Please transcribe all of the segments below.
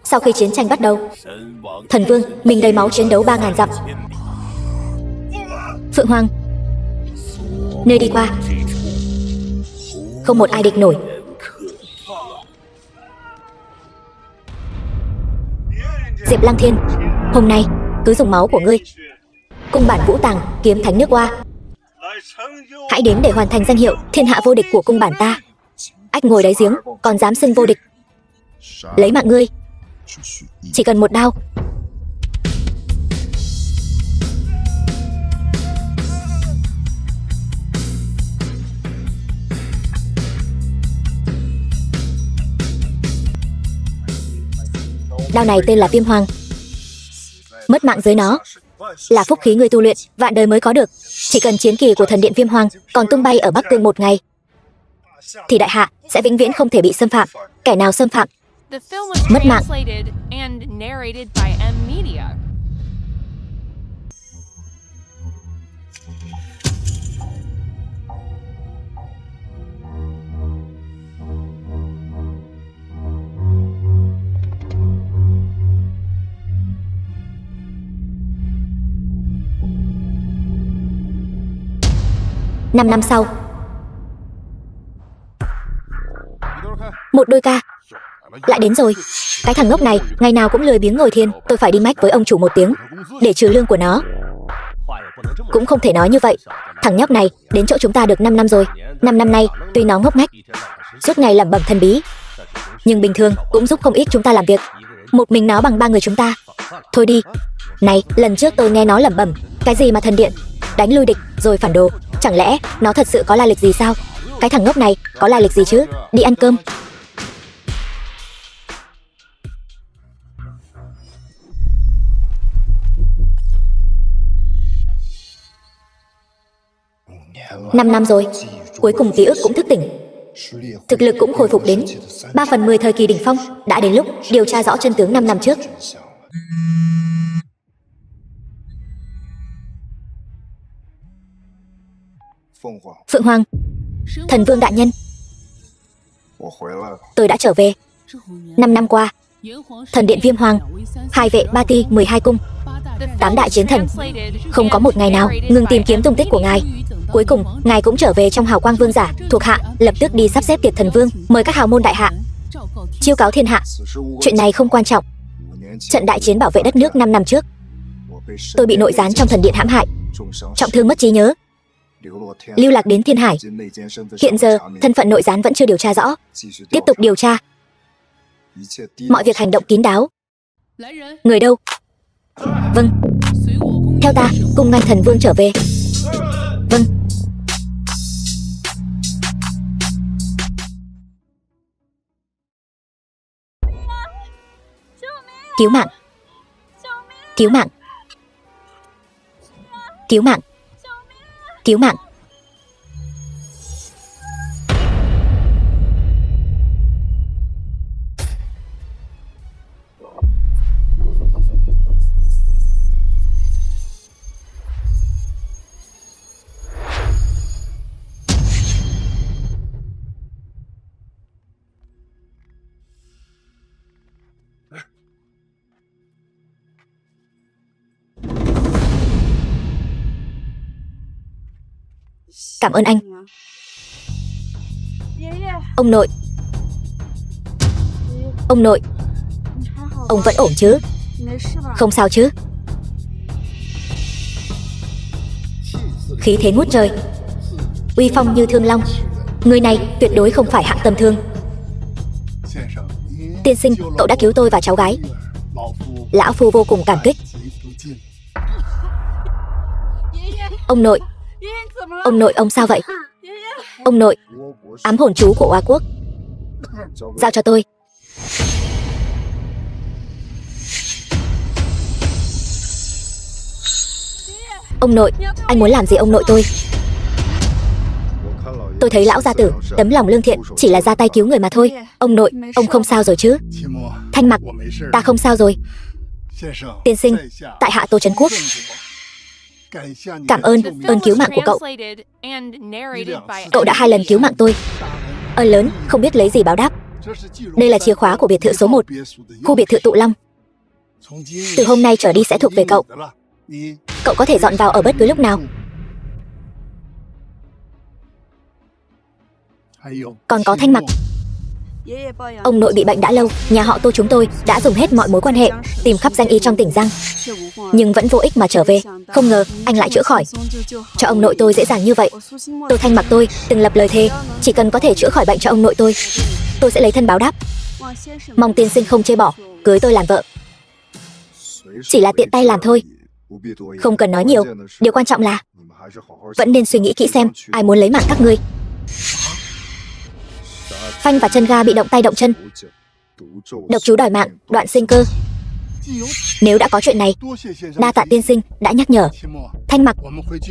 Sau khi chiến tranh bắt đầu, thần vương mình đầy máu chiến đấu 3000 dặm. Phượng Hoàng, nơi đi qua không một ai địch nổi. Diệp Lăng Thiên, hôm nay cứ dùng máu của ngươi cung bản Vũ Tàng, kiếm thánh nước Hoa. Hãy đến để hoàn thành danh hiệu thiên hạ vô địch của cung bản ta. Ách ngồi đáy giếng còn dám xưng vô địch. Lấy mạng ngươi, chỉ cần một đao. Đao này tên là Viêm Hoàng. Mất mạng dưới nó là phúc khí người tu luyện vạn đời mới có được. Chỉ cần chiến kỳ của thần điện Viêm Hoàng còn tung bay ở Bắc Cương một ngày thì đại hạ sẽ vĩnh viễn không thể bị xâm phạm. Kẻ nào xâm phạm mất mạng. Năm năm sau, một đôi ca lại đến rồi. Cái thằng ngốc này ngày nào cũng lười biếng ngồi thiền. Tôi phải đi mách với ông chủ một tiếng để trừ lương của nó. Cũng không thể nói như vậy. Thằng nhóc này đến chỗ chúng ta được 5 năm rồi. 5 năm nay tuy nó ngốc nghếch, suốt ngày lẩm bẩm thần bí, nhưng bình thường cũng giúp không ít chúng ta làm việc. Một mình nó bằng 3 người chúng ta. Thôi đi. Này, lần trước tôi nghe nó lẩm bẩm cái gì mà thần điện đánh lui địch rồi phản đồ. Chẳng lẽ nó thật sự có lai lịch gì sao? Cái thằng ngốc này có lai lịch gì chứ? Đi ăn cơm. Năm năm rồi, cuối cùng ký ức cũng thức tỉnh. Thực lực cũng khôi phục đến 3/10 thời kỳ đỉnh phong. Đã đến lúc điều tra rõ chân tướng 5 năm trước. Phượng Hoàng, thần vương đại nhân, tôi đã trở về. 5 năm qua, thần điện Viêm Hoàng, 2 vệ Ba Ti, 12 cung, 8 đại chiến thần, không có một ngày nào ngừng tìm kiếm tung tích của ngài. Cuối cùng, ngài cũng trở về trong hào quang vương giả. Thuộc hạ lập tức đi sắp xếp tiệc thần vương, mời các hào môn đại hạ, chiêu cáo thiên hạ. Chuyện này không quan trọng. Trận đại chiến bảo vệ đất nước 5 năm trước, tôi bị nội gián trong thần điện hãm hại, trọng thương mất trí nhớ, lưu lạc đến Thiên Hải. Hiện giờ, thân phận nội gián vẫn chưa điều tra rõ. Tiếp tục điều tra. Mọi việc hành động kín đáo. Người đâu? Vâng. Theo ta, cùng ngành thần vương trở về. Vâng. Cứu mạng. Cứu mạng. Cứu mạng. Cứu mạng. Cảm ơn anh. Ông nội. Ông nội, ông vẫn ổn chứ? Không sao chứ? Khí thế ngút trời, uy phong như thương long. Người này tuyệt đối không phải hạng tầm thường. Tiên sinh, cậu đã cứu tôi và cháu gái. Lão phu vô cùng cảm kích. Ông nội. Ông nội, ông sao vậy? Ông nội, ám hồn chú của Oa Quốc. Giao cho tôi. Ông nội, anh muốn làm gì ông nội tôi? Tôi thấy lão gia tử tấm lòng lương thiện, chỉ là ra tay cứu người mà thôi. Ông nội, ông không sao rồi chứ? Thanh Mặc, ta không sao rồi. Tiên sinh, tại hạ Tô Trấn Quốc. Cảm ơn cứu mạng của cậu. Cậu đã 2 lần cứu mạng tôi. Ơn lớn, không biết lấy gì báo đáp. Đây là chìa khóa của biệt thự số 1, khu biệt thự Tụ Long. Từ hôm nay trở đi sẽ thuộc về cậu. Cậu có thể dọn vào ở bất cứ lúc nào. Còn có Thanh Mặc. Ông nội bị bệnh đã lâu, nhà họ Tô chúng tôi đã dùng hết mọi mối quan hệ, tìm khắp danh y trong tỉnh Giang, nhưng vẫn vô ích mà trở về. Không ngờ anh lại chữa khỏi cho ông nội tôi dễ dàng như vậy. Tô Thanh Mặc tôi từng lập lời thề, chỉ cần có thể chữa khỏi bệnh cho ông nội tôi sẽ lấy thân báo đáp. Mong tiên sinh không chê bỏ, cưới tôi làm vợ. Chỉ là tiện tay làm thôi, không cần nói nhiều. Điều quan trọng là vẫn nên suy nghĩ kỹ xem ai muốn lấy mạng các ngươi. Phanh và chân ga bị động tay động chân, độc chú đòi mạng, đoạn sinh cơ. Nếu đã có chuyện này, đa tạ tiên sinh đã nhắc nhở. Thanh Mặc,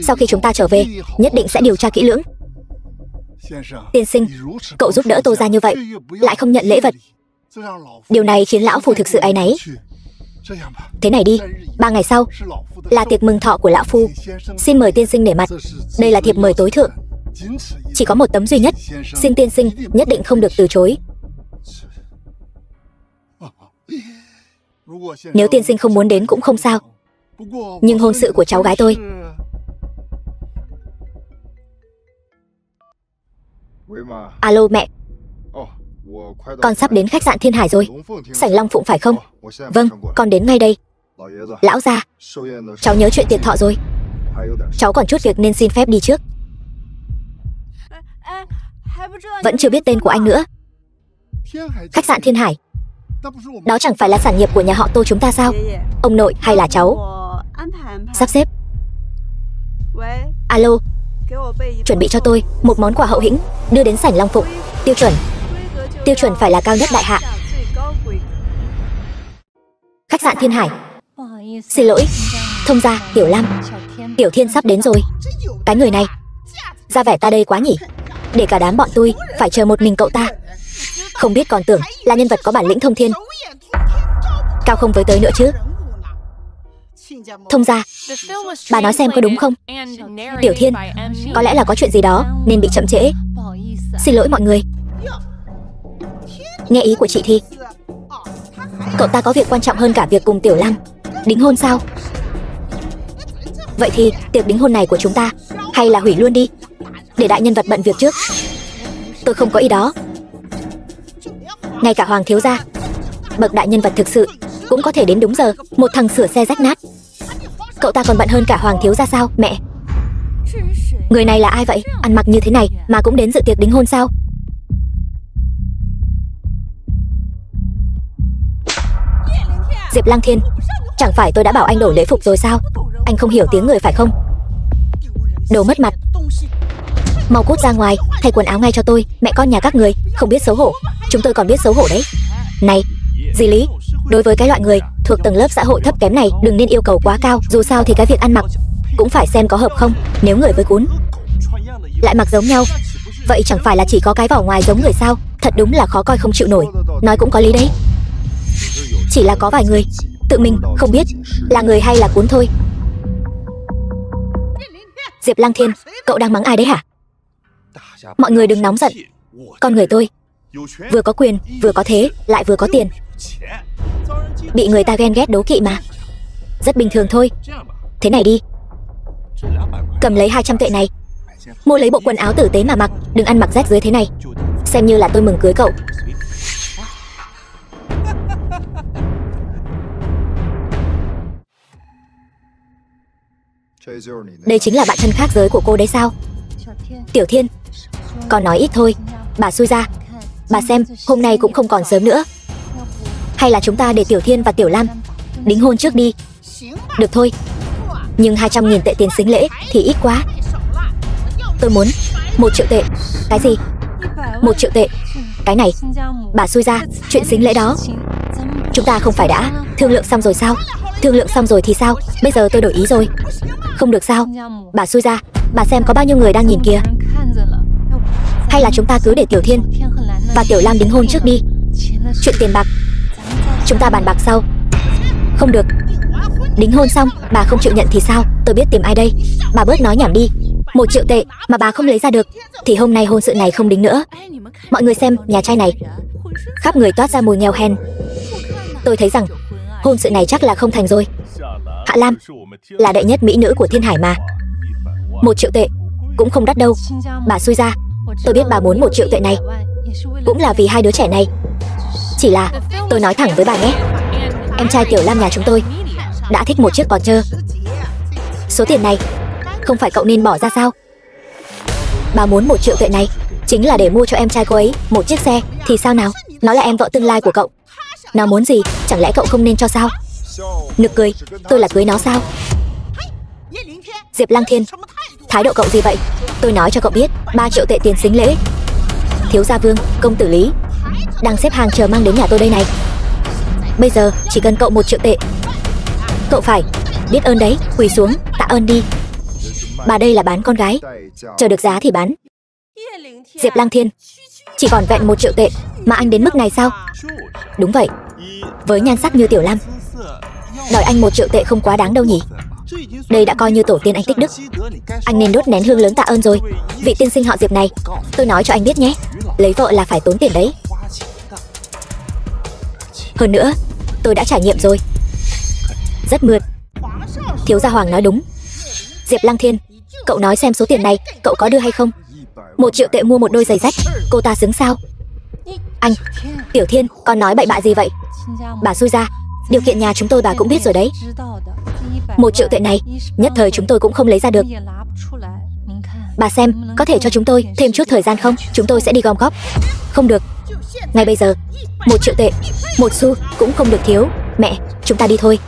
sau khi chúng ta trở về, nhất định sẽ điều tra kỹ lưỡng. Tiên sinh, cậu giúp đỡ Tô gia như vậy, lại không nhận lễ vật, điều này khiến lão phu thực sự áy náy. Thế này đi, 3 ngày sau là tiệc mừng thọ của lão phu, xin mời tiên sinh nể mặt. Đây là thiệp mời tối thượng, chỉ có một tấm duy nhất, xin tiên sinh nhất định không được từ chối. Nếu tiên sinh không muốn đến cũng không sao, nhưng hôn sự của cháu gái tôi. Alo mẹ, con sắp đến khách sạn Thiên Hải rồi. Sảnh Long Phụng phải không? Vâng, con đến ngay đây. Lão gia, cháu nhớ chuyện tiệc thọ rồi. Cháu còn chút việc nên xin phép đi trước. Vẫn chưa biết tên của anh nữa. Khách sạn Thiên Hải, đó chẳng phải là sản nghiệp của nhà họ Tô chúng ta sao? Ông nội hay là cháu sắp xếp? Alo, chuẩn bị cho tôi một món quà hậu hĩnh, đưa đến sảnh Long Phụng. Tiêu chuẩn phải là cao nhất đại hạ. Khách sạn Thiên Hải. Xin lỗi, Thông gia, Tiểu Lam, Tiểu Thiên sắp đến rồi. Cái người này ra vẻ ta đây quá nhỉ, để cả đám bọn tôi phải chờ một mình cậu ta. Không biết còn tưởng là nhân vật có bản lĩnh thông thiên, cao không với tới nữa chứ. Thông gia, bà nói xem có đúng không? Tiểu Thiên, có lẽ là có chuyện gì đó nên bị chậm trễ. Xin lỗi mọi người. Nghe ý của chị thì cậu ta có việc quan trọng hơn cả việc cùng Tiểu Lam đính hôn sao? Vậy thì tiệc đính hôn này của chúng ta hay là hủy luôn đi, để đại nhân vật bận việc trước. Tôi không có ý đó. Ngay cả Hoàng thiếu gia, bậc đại nhân vật thực sự, cũng có thể đến đúng giờ. Một thằng sửa xe rách nát, cậu ta còn bận hơn cả Hoàng thiếu gia sao? Mẹ, người này là ai vậy? Ăn mặc như thế này mà cũng đến dự tiệc đính hôn sao? Diệp Lăng Thiên, chẳng phải tôi đã bảo anh đổi lễ phục rồi sao? Anh không hiểu tiếng người phải không? Đồ mất mặt, mau cút ra ngoài, thay quần áo ngay cho tôi. Mẹ con nhà các người không biết xấu hổ, chúng tôi còn biết xấu hổ đấy. Này, Di Lý, đối với cái loại người thuộc tầng lớp xã hội thấp kém này, đừng nên yêu cầu quá cao. Dù sao thì cái việc ăn mặc cũng phải xem có hợp không. Nếu người với cún lại mặc giống nhau, vậy chẳng phải là chỉ có cái vỏ ngoài giống người sao? Thật đúng là khó coi không chịu nổi. Nói cũng có lý đấy, chỉ là có vài người tự mình không biết là người hay là cún thôi. Diệp Lăng Thiên, cậu đang mắng ai đấy hả? Mọi người đừng nóng giận. Con người tôi vừa có quyền, vừa có thế, lại vừa có tiền, bị người ta ghen ghét đố kỵ mà. Rất bình thường thôi. Thế này đi, cầm lấy 200 tệ này, mua lấy bộ quần áo tử tế mà mặc, đừng ăn mặc rách dưới thế này. Xem như là tôi mừng cưới cậu. Đây chính là bạn thân khác giới của cô đấy sao? Tiểu Thiên, còn nói ít thôi. Bà xui ra, bà xem hôm nay cũng không còn sớm nữa. Hay là chúng ta để Tiểu Thiên và Tiểu Lam đính hôn trước đi. Được thôi, nhưng 200.000 tệ tiền sính lễ thì ít quá. Tôi muốn 1 triệu tệ. Cái gì? 1 triệu tệ? Cái này, bà xui ra, chuyện sính lễ đó chúng ta không phải đã thương lượng xong rồi sao? Thương lượng xong rồi thì sao? Bây giờ tôi đổi ý rồi. Không được sao? Bà xui ra, bà xem có bao nhiêu người đang nhìn kìa. Hay là chúng ta cứ để Tiểu Thiên và Tiểu Lam đính hôn trước đi. Chuyện tiền bạc chúng ta bàn bạc sau. Không được. Đính hôn xong bà không chịu nhận thì sao? Tôi biết tìm ai đây. Bà bớt nói nhảm đi. 1 triệu tệ mà bà không lấy ra được thì hôm nay hôn sự này không đính nữa. Mọi người xem nhà trai này khắp người toát ra mùi nghèo hèn. Tôi thấy rằng hôn sự này chắc là không thành rồi. Hạ Lam là đệ nhất mỹ nữ của Thiên Hải mà. 1 triệu tệ cũng không đắt đâu. Bà xui ra. Tôi biết bà muốn 1 triệu tệ này cũng là vì 2 đứa trẻ này. Chỉ là tôi nói thẳng với bà nhé, em trai Tiểu Lam nhà chúng tôi đã thích một chiếc Porsche. Số tiền này không phải cậu nên bỏ ra sao? Bà muốn 1 triệu tệ này chính là để mua cho em trai cô ấy một chiếc xe thì sao nào? Nó là em vợ tương lai của cậu. Nó muốn gì chẳng lẽ cậu không nên cho sao? Nực cười, tôi là cưới nó sao? Diệp Lăng Thiên, thái độ cậu gì vậy? Tôi nói cho cậu biết, 3 triệu tệ tiền sính lễ. Thiếu gia Vương, công tử Lý đang xếp hàng chờ mang đến nhà tôi đây này. Bây giờ chỉ cần cậu 1 triệu tệ. Cậu phải biết ơn đấy, quỳ xuống tạ ơn đi. Bà đây là bán con gái, chờ được giá thì bán. Diệp Lăng Thiên, chỉ còn vẹn 1 triệu tệ mà anh đến mức này sao? Đúng vậy, với nhan sắc như Tiểu Lam, đòi anh 1 triệu tệ không quá đáng đâu nhỉ? Đây đã coi như tổ tiên anh tích đức. Anh nên đốt nén hương lớn tạ ơn rồi. Vị tiên sinh họ Diệp này, tôi nói cho anh biết nhé, lấy vợ là phải tốn tiền đấy. Hơn nữa, tôi đã trải nghiệm rồi. Rất mượt. Thiếu gia Hoàng nói đúng. Diệp Lăng Thiên, cậu nói xem số tiền này cậu có đưa hay không? 1 triệu tệ mua một đôi giày rách, cô ta xứng sao? Anh, Tiểu Thiên, con nói bậy bạ gì vậy? Bà xui ra, điều kiện nhà chúng tôi bà cũng biết rồi đấy. 1 triệu tệ này, nhất thời chúng tôi cũng không lấy ra được. Bà xem, có thể cho chúng tôi thêm chút thời gian không? Chúng tôi sẽ đi gom góp. Không được. Ngay bây giờ, 1 triệu tệ, 1 xu cũng không được thiếu. Mẹ, chúng ta đi thôi.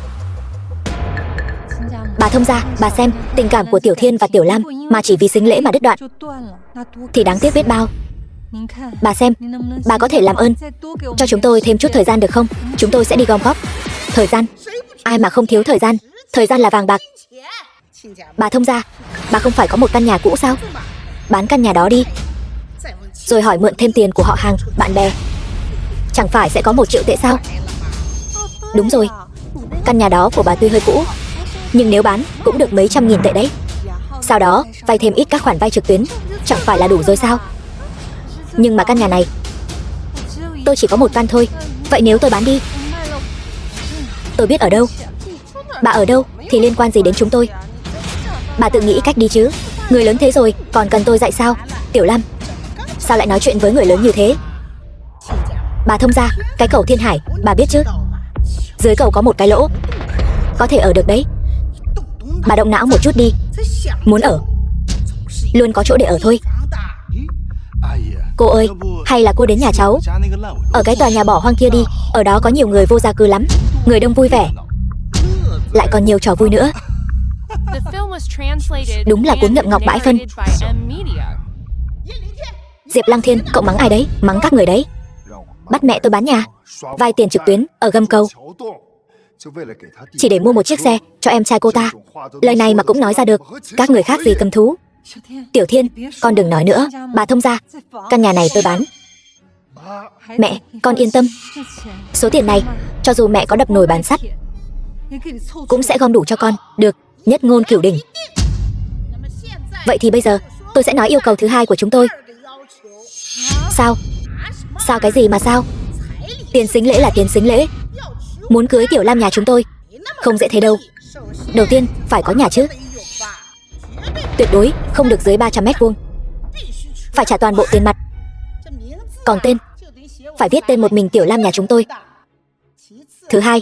Bà thông gia, bà xem, tình cảm của Tiểu Thiên và Tiểu Lam mà chỉ vì sính lễ mà đứt đoạn thì đáng tiếc biết bao. Bà xem, bà có thể làm ơn cho chúng tôi thêm chút thời gian được không? Chúng tôi sẽ đi gom góp. Thời gian? Ai mà không thiếu thời gian? Thời gian là vàng bạc. Bà thông gia, bà không phải có một căn nhà cũ sao? Bán căn nhà đó đi, rồi hỏi mượn thêm tiền của họ hàng, bạn bè. Chẳng phải sẽ có 1 triệu tệ sao? Đúng rồi, căn nhà đó của bà tuy hơi cũ, nhưng nếu bán cũng được mấy trăm nghìn tệ đấy. Sau đó vay thêm ít các khoản vay trực tuyến, chẳng phải là đủ rồi sao? Nhưng mà căn nhà này tôi chỉ có 1 căn thôi. Vậy nếu tôi bán đi? Tôi biết ở đâu. Bà ở đâu thì liên quan gì đến chúng tôi? Bà tự nghĩ cách đi chứ. Người lớn thế rồi còn cần tôi dạy sao? Tiểu Lam, sao lại nói chuyện với người lớn như thế? Bà thông gia, cái cầu Thiên Hải bà biết chứ? Dưới cầu có một cái lỗ, có thể ở được đấy. Bà động não một chút đi. Muốn ở luôn có chỗ để ở thôi. Cô ơi, hay là cô đến nhà cháu ở cái tòa nhà bỏ hoang kia đi. Ở đó có nhiều người vô gia cư lắm, người đông vui vẻ, lại còn nhiều trò vui nữa. Đúng là cuốn ngậm ngọc bãi phân. Diệp Lăng Thiên, cậu mắng ai đấy? Mắng các người đấy. Bắt mẹ tôi bán nhà, vay tiền trực tuyến ở gầm cầu, chỉ để mua một chiếc xe cho em trai cô ta. Lời này mà cũng nói ra được, các người khác gì cầm thú. Tiểu Thiên, con đừng nói nữa. Bà thông gia, căn nhà này tôi bán. Mẹ, con yên tâm. Số tiền này, cho dù mẹ có đập nồi bán sắt cũng sẽ gom đủ cho con. Được, nhất ngôn cửu đỉnh. Vậy thì bây giờ tôi sẽ nói yêu cầu thứ hai của chúng tôi. Sao? Sao cái gì mà sao? Tiền sính lễ là tiền sính lễ. Muốn cưới Tiểu Lam nhà chúng tôi không dễ thế đâu. Đầu tiên phải có nhà chứ. Tuyệt đối không được dưới 300 mét vuông. Phải trả toàn bộ tiền mặt. Còn tên phải viết tên một mình Tiểu Lam nhà chúng tôi. Thứ hai,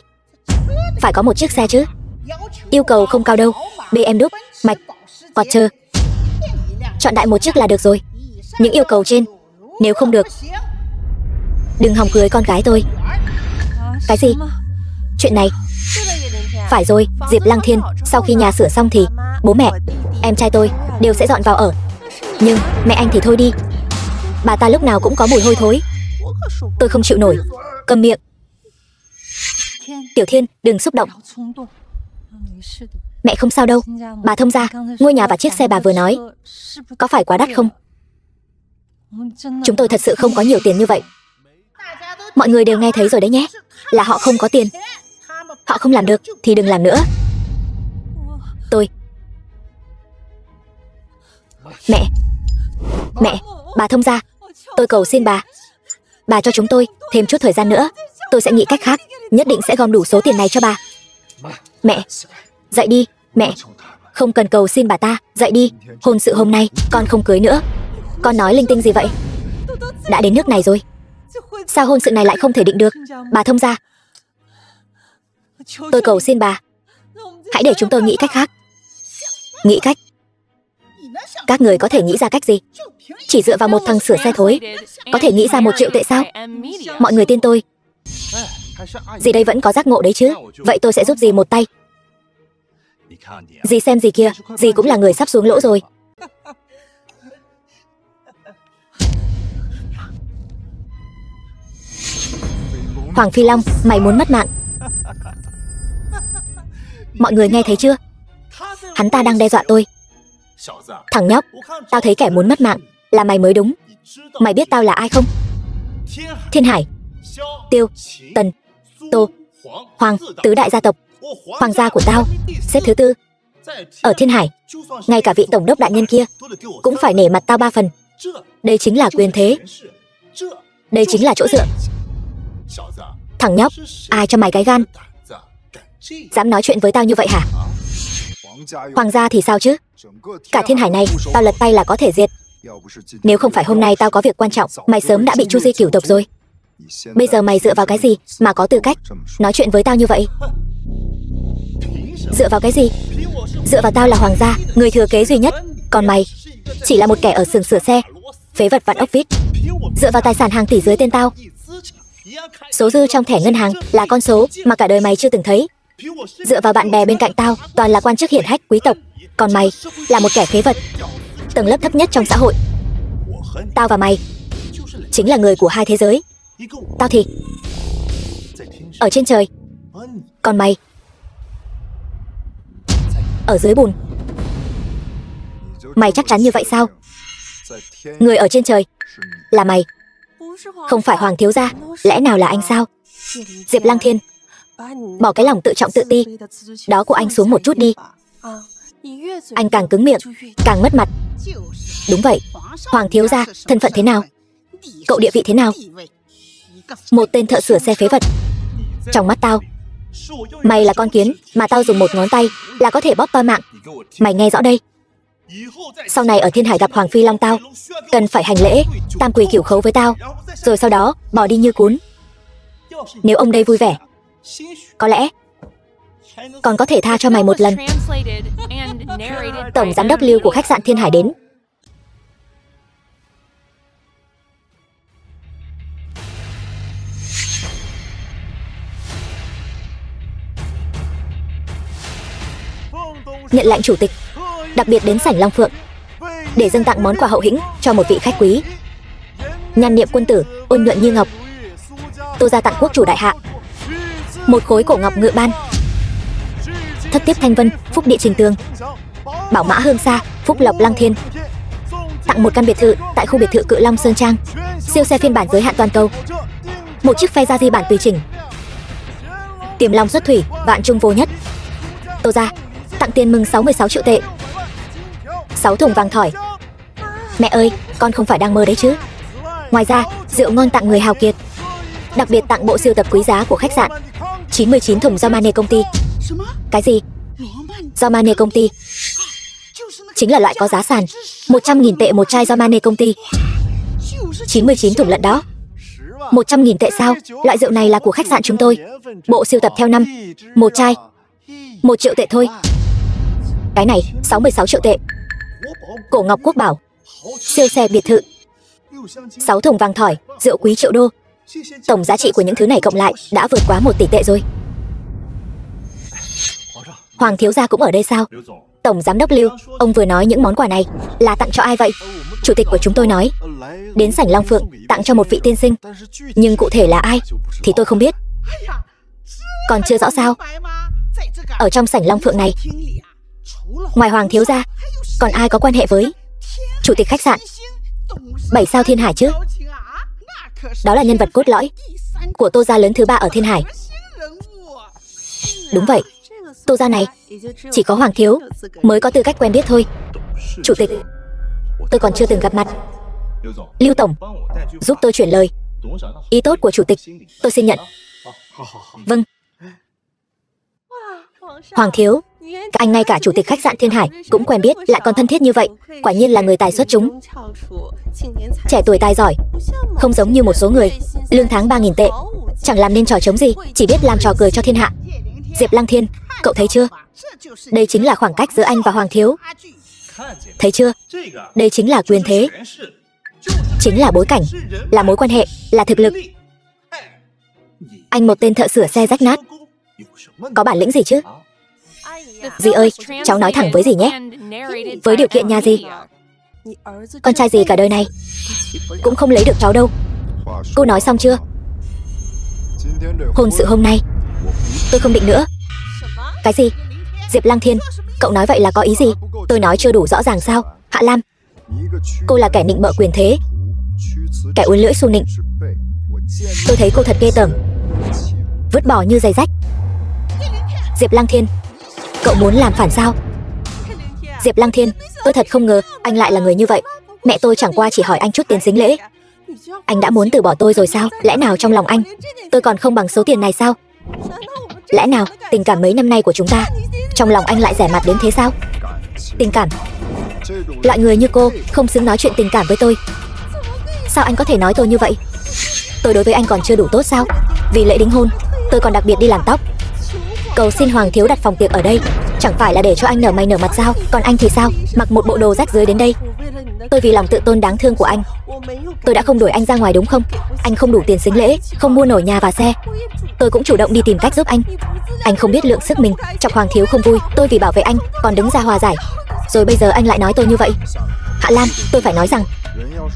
phải có một chiếc xe chứ. Yêu cầu không cao đâu. BMW, mạch, Porsche, chọn đại một chiếc là được rồi. Những yêu cầu trên nếu không được, đừng hòng cưới con gái tôi. Cái gì? Chuyện này phải rồi. Diệp Lăng Thiên, sau khi nhà sửa xong thì bố mẹ, em trai tôi đều sẽ dọn vào ở. Nhưng mẹ anh thì thôi đi. Bà ta lúc nào cũng có mùi hôi thối, tôi không chịu nổi. Cầm miệng. Tiểu Thiên, đừng xúc động. Mẹ không sao đâu. Bà thông gia, ngôi nhà và chiếc xe bà vừa nói có phải quá đắt không? Chúng tôi thật sự không có nhiều tiền như vậy. Mọi người đều nghe thấy rồi đấy nhé, là họ không có tiền. Họ không làm được thì đừng làm nữa. Mẹ, bà thông gia, tôi cầu xin bà Bà cho chúng tôi thêm chút thời gian nữa, tôi sẽ nghĩ cách khác, nhất định sẽ gom đủ số tiền này cho bà. Mẹ, dậy đi, mẹ. Không cần cầu xin bà ta, dậy đi. Hôn sự hôm nay, con không cưới nữa. Con nói linh tinh gì vậy? Đã đến nước này rồi, sao hôn sự này lại không thể định được? Bà thông gia, tôi cầu xin bà, hãy để chúng tôi nghĩ cách khác. Nghĩ cách? Các người có thể nghĩ ra cách gì? Chỉ dựa vào một thằng sửa xe thối, có thể nghĩ ra 1 triệu tệ sao? Mọi người tin tôi. Dì đây vẫn có giác ngộ đấy chứ. Vậy tôi sẽ giúp dì một tay. Dì xem dì kia, dì cũng là người sắp xuống lỗ rồi. Hoàng Phi Long, mày muốn mất mạng. Mọi người nghe thấy chưa? Hắn ta đang đe dọa tôi. Thằng nhóc, tao thấy kẻ muốn mất mạng là mày mới đúng. Mày biết tao là ai không? Thiên Hải, Tiêu, Tần, Tô, Hoàng, tứ đại gia tộc. Hoàng gia của tao xếp thứ 4. Ở Thiên Hải, ngay cả vị tổng đốc đại nhân kia cũng phải nể mặt tao 3 phần. Đây chính là quyền thế, đây chính là chỗ dựa. Thằng nhóc, ai cho mày cái gan dám nói chuyện với tao như vậy hả? Hoàng gia thì sao chứ? Cả Thiên Hải này tao lật tay là có thể diệt. Nếu không phải hôm nay tao có việc quan trọng, mày sớm đã bị chu di cửu tộc rồi. Bây giờ mày dựa vào cái gì mà có tư cách nói chuyện với tao như vậy? Dựa vào cái gì? Dựa vào tao là hoàng gia, người thừa kế duy nhất. Còn mày chỉ là một kẻ ở xưởng sửa xe, phế vật vặt ốc vít. Dựa vào tài sản hàng tỷ dưới tên tao. Số dư trong thẻ ngân hàng là con số mà cả đời mày chưa từng thấy. Dựa vào bạn bè bên cạnh tao toàn là quan chức hiển hách quý tộc. Còn mày là một kẻ phế vật, tầng lớp thấp nhất trong xã hội. Tao và mày chính là người của hai thế giới. Tao thì ở trên trời, còn mày ở dưới bùn. Mày chắc chắn như vậy sao? Người ở trên trời là mày, không phải Hoàng thiếu gia. Lẽ nào là anh sao? Diệp Lăng Thiên, bỏ cái lòng tự trọng tự ti đó của anh xuống một chút đi. Anh càng cứng miệng càng mất mặt. Đúng vậy, Hoàng thiếu gia thân phận thế nào? Cậu địa vị thế nào? Một tên thợ sửa xe phế vật. Trong mắt tao, mày là con kiến mà tao dùng một ngón tay là có thể bóp toi mạng. Mày nghe rõ đây. Sau này ở Thiên Hải gặp Hoàng Phi Long tao cần phải hành lễ tam quỳ cửu khấu với tao, rồi sau đó bỏ đi như cún. Nếu ông đây vui vẻ, có lẽ còn có thể tha cho mày một lần. Tổng giám đốc Lưu của khách sạn Thiên Hải đến. Nhận lệnh chủ tịch, đặc biệt đến sảnh Long Phượng để dâng tặng món quà hậu hĩnh cho một vị khách quý. Nhan niệm quân tử, ôn nhuận như ngọc. Tô gia tặng quốc chủ đại hạ một khối cổ ngọc ngự ban. Thất tiếp thanh vân, phúc địa trình tường. Bảo mã hương xa, phúc lộc lăng thiên. Tặng một căn biệt thự tại khu biệt thự Cự Long Sơn Trang. Siêu xe phiên bản giới hạn toàn cầu. Một chiếc phe gia di bản tùy chỉnh. Tiềm long xuất thủy, vạn trung vô nhất. Tô gia tặng tiền mừng 66 triệu tệ. 6 thùng vàng thỏi. Mẹ ơi, con không phải đang mơ đấy chứ? Ngoài ra, rượu ngon tặng người hào kiệt. Đặc biệt tặng bộ sưu tập quý giá của khách sạn. 99 thùng do Mane công ty. Cái gì? Do Mane công ty? Chính là loại có giá sàn 100.000 tệ một chai do Mane công ty. 99 thùng lận đó. 100.000 tệ sao? Loại rượu này là của khách sạn chúng tôi. Bộ sưu tập theo năm. Một chai 1 triệu tệ thôi. Cái này 66 triệu tệ. Cổ ngọc quốc bảo, siêu xe biệt thự, 6 thùng vàng thỏi, rượu quý triệu đô. Tổng giá trị của những thứ này cộng lại đã vượt quá 1 tỷ tệ rồi. Hoàng thiếu gia cũng ở đây sao? Tổng giám đốc Lưu, ông vừa nói những món quà này là tặng cho ai vậy? Chủ tịch của chúng tôi nói đến sảnh Long Phượng tặng cho một vị tiên sinh, nhưng cụ thể là ai thì tôi không biết. Còn chưa rõ sao? Ở trong sảnh Long Phượng này, ngoài Hoàng thiếu gia, còn ai có quan hệ với chủ tịch khách sạn 7 sao Thiên Hải chứ? Đó là nhân vật cốt lõi của Tô gia lớn thứ 3 ở Thiên Hải. Đúng vậy, Tô gia này chỉ có Hoàng thiếu mới có tư cách quen biết thôi. Chủ tịch, tôi còn chưa từng gặp mặt. Lưu tổng, giúp tôi chuyển lời Ý tốt của chủ tịch, tôi xin nhận. Vâng. Hoàng thiếu, các anh ngay cả chủ tịch khách sạn Thiên Hải cũng quen biết, lại còn thân thiết như vậy, quả nhiên là người tài xuất chúng. Trẻ tuổi tài giỏi, không giống như một số người lương tháng 3.000 tệ, chẳng làm nên trò trống gì, chỉ biết làm trò cười cho thiên hạ. Diệp Lăng Thiên, cậu thấy chưa? Đây chính là khoảng cách giữa anh và Hoàng thiếu. Thấy chưa? Đây chính là quyền thế, chính là bối cảnh, là mối quan hệ, là thực lực. Anh một tên thợ sửa xe rách nát, có bản lĩnh gì chứ? Dì ơi, cháu nói thẳng với dì nhé. Với điều kiện nhà dì, con trai dì cả đời này cũng không lấy được cháu đâu. Cô nói xong chưa? Hôn sự hôm nay tôi không định nữa. Cái gì? Diệp Lăng Thiên, cậu nói vậy là có ý gì? Tôi nói chưa đủ rõ ràng sao? Hạ Lam, cô là kẻ nịnh bợ quyền thế, kẻ uốn lưỡi xu nịnh. Tôi thấy cô thật ghê tởm, vứt bỏ như giày rách. Diệp Lăng Thiên, cậu muốn làm phản sao? Diệp Lăng Thiên, tôi thật không ngờ anh lại là người như vậy. Mẹ tôi chẳng qua chỉ hỏi anh chút tiền sính lễ, anh đã muốn từ bỏ tôi rồi sao? Lẽ nào trong lòng anh tôi còn không bằng số tiền này sao? Lẽ nào tình cảm mấy năm nay của chúng ta trong lòng anh lại rẻ mạt đến thế sao? Tình cảm? Loại người như cô không xứng nói chuyện tình cảm với tôi. Sao anh có thể nói tôi như vậy? Tôi đối với anh còn chưa đủ tốt sao? Vì lễ đính hôn tôi còn đặc biệt đi làm tóc. Cầu xin Hoàng thiếu đặt phòng tiệc ở đây, chẳng phải là để cho anh nở mày nở mặt sao? Còn anh thì sao? Mặc một bộ đồ rách rưới đến đây. Tôi vì lòng tự tôn đáng thương của anh, tôi đã không đuổi anh ra ngoài đúng không? Anh không đủ tiền sính lễ, không mua nổi nhà và xe, tôi cũng chủ động đi tìm cách giúp anh. Anh không biết lượng sức mình, chọc Hoàng thiếu không vui, tôi vì bảo vệ anh còn đứng ra hòa giải, rồi bây giờ anh lại nói tôi như vậy. Hạ Lam, tôi phải nói rằng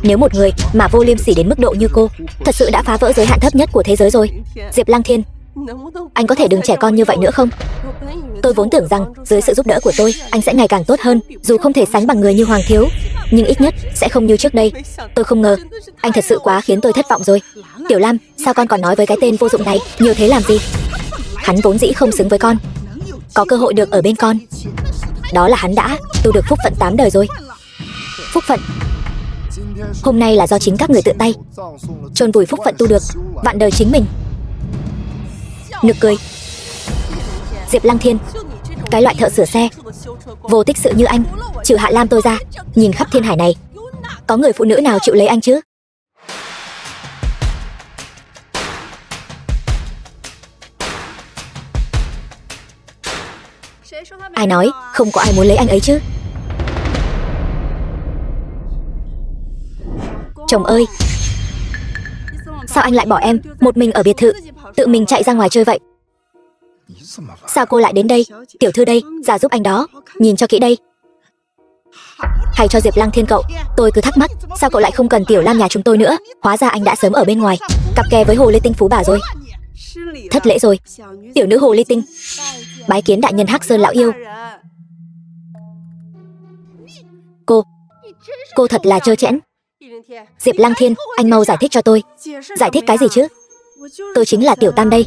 nếu một người mà vô liêm sỉ đến mức độ như cô thật sự đã phá vỡ giới hạn thấp nhất của thế giới rồi. Diệp Lăng Thiên, anh có thể đừng trẻ con như vậy nữa không? Tôi vốn tưởng rằng dưới sự giúp đỡ của tôi anh sẽ ngày càng tốt hơn, dù không thể sánh bằng người như Hoàng thiếu, nhưng ít nhất sẽ không như trước đây. Tôi không ngờ anh thật sự quá khiến tôi thất vọng rồi. Tiểu Lam, sao con còn nói với cái tên vô dụng này nhiều thế làm gì? Hắn vốn dĩ không xứng với con, có cơ hội được ở bên con, đó là hắn đã tu được phúc phận 8 đời rồi. Phúc phận? Hôm nay là do chính các người tự tay chôn vùi phúc phận tu được vạn đời chính mình. Nực cười. Diệp Lăng Thiên, cái loại thợ sửa xe vô tích sự như anh, trừ Hạ Lam tôi ra, nhìn khắp thiên hải này có người phụ nữ nào chịu lấy anh chứ? Ai nói không có ai muốn lấy anh ấy chứ? Chồng ơi, sao anh lại bỏ em một mình ở biệt thự, tự mình chạy ra ngoài chơi vậy? Sao cô lại đến đây? Tiểu thư đây, ra giúp anh đó, nhìn cho kỹ đây. Hay cho Diệp Lăng Thiên cậu, tôi cứ thắc mắc, sao cậu lại không cần Tiểu Lam nhà chúng tôi nữa? Hóa ra anh đã sớm ở bên ngoài, cặp kè với Hồ Ly Tinh phú bà rồi. Thất lễ rồi, tiểu nữ Hồ Ly Tinh, bái kiến đại nhân Hắc Sơn lão yêu. Cô thật là trơ trẽn. Diệp Lăng Thiên, anh mau giải thích cho tôi. Giải thích cái gì chứ? Tôi chính là Tiểu Tam đây.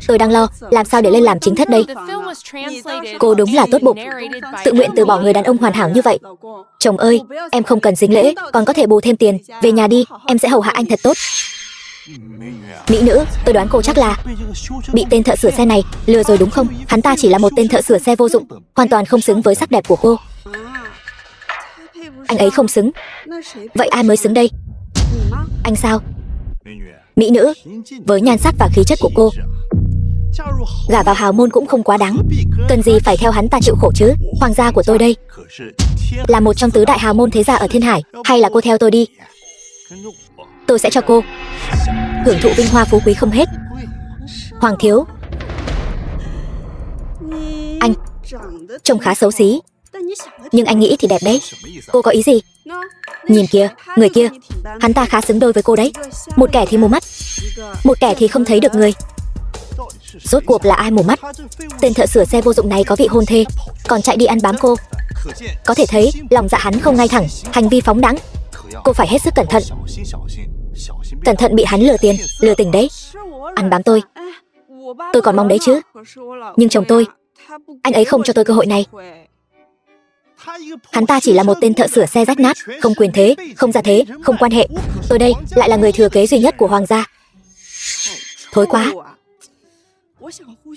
Tôi đang lo làm sao để lên làm chính thất đây. Cô đúng là tốt bụng, tự nguyện từ bỏ người đàn ông hoàn hảo như vậy. Chồng ơi, em không cần sính lễ, còn có thể bù thêm tiền. Về nhà đi, em sẽ hầu hạ anh thật tốt. Mỹ nữ, tôi đoán cô chắc là bị tên thợ sửa xe này lừa rồi đúng không? Hắn ta chỉ là một tên thợ sửa xe vô dụng, hoàn toàn không xứng với sắc đẹp của cô. Anh ấy không xứng, vậy ai mới xứng đây? Anh sao? Mỹ nữ, với nhan sắc và khí chất của cô, gả vào hào môn cũng không quá đáng, cần gì phải theo hắn ta chịu khổ chứ? Hoàng gia của tôi đây là một trong tứ đại hào môn thế gia ở Thiên Hải, hay là cô theo tôi đi, tôi sẽ cho cô hưởng thụ vinh hoa phú quý không hết. Hoàng thiếu, anh trông khá xấu xí, nhưng anh nghĩ thì đẹp đấy. Cô có ý gì? Nhìn kìa, người kia, hắn ta khá xứng đôi với cô đấy. Một kẻ thì mù mắt, một kẻ thì không thấy được người. Rốt cuộc là ai mù mắt? Tên thợ sửa xe vô dụng này có vị hôn thê, còn chạy đi ăn bám cô. Có thể thấy lòng dạ hắn không ngay thẳng, hành vi phóng đãng. Cô phải hết sức cẩn thận, cẩn thận bị hắn lừa tiền, lừa tình đấy. Ăn bám tôi còn mong đấy chứ, nhưng chồng tôi, anh ấy không cho tôi cơ hội này. Hắn ta chỉ là một tên thợ sửa xe rách nát, không quyền thế, không gia thế, không quan hệ. Tôi đây lại là người thừa kế duy nhất của hoàng gia. Thối quá.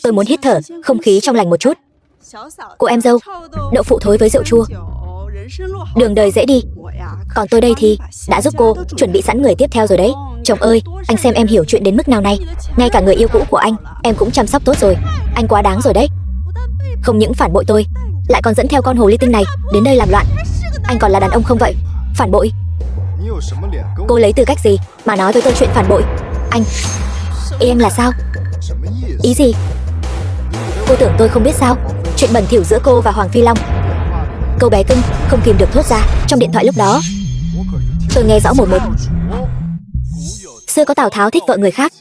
Tôi muốn hít thở không khí trong lành một chút. Cô em dâu, đậu phụ thối với rượu chua. Đường đời dễ đi. Còn tôi đây thì đã giúp cô chuẩn bị sẵn người tiếp theo rồi đấy. Chồng ơi, anh xem em hiểu chuyện đến mức nào này. Ngay cả người yêu cũ của anh, em cũng chăm sóc tốt rồi. Anh quá đáng rồi đấy. Không những phản bội tôi, lại còn dẫn theo con hồ ly tinh này đến đây làm loạn. Anh còn là đàn ông không vậy? Phản bội? Cô lấy tư cách gì mà nói với tôi chuyện phản bội? Anh... Ý anh là sao? Ý gì? Cô tưởng tôi không biết sao? Chuyện bẩn thỉu giữa cô và Hoàng Phi Long. Câu bé cưng không kìm được thốt ra trong điện thoại lúc đó. Tôi nghe rõ một. Xưa có Tào Tháo thích vợ người khác,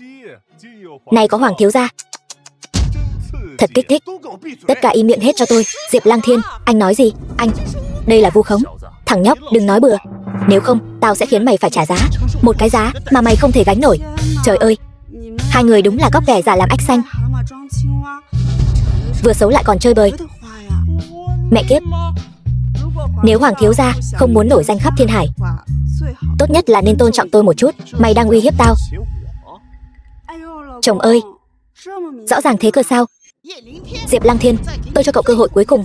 nay có Hoàng thiếu gia. Thật kích thích. Tất cả im miệng hết cho tôi. Diệp Lang Thiên, anh nói gì? Anh... Đây là vu khống. Thằng nhóc, đừng nói bừa. Nếu không, tao sẽ khiến mày phải trả giá. Một cái giá mà mày không thể gánh nổi. Trời ơi, hai người đúng là góc ghẻ giả làm ách xanh. Vừa xấu lại còn chơi bời. Mẹ kiếp. Nếu Hoàng thiếu gia không muốn nổi danh khắp thiên hải, tốt nhất là nên tôn trọng tôi một chút. Mày đang uy hiếp tao. Chồng ơi, rõ ràng thế cơ sao? Diệp Lang Thiên, tôi cho cậu cơ hội cuối cùng.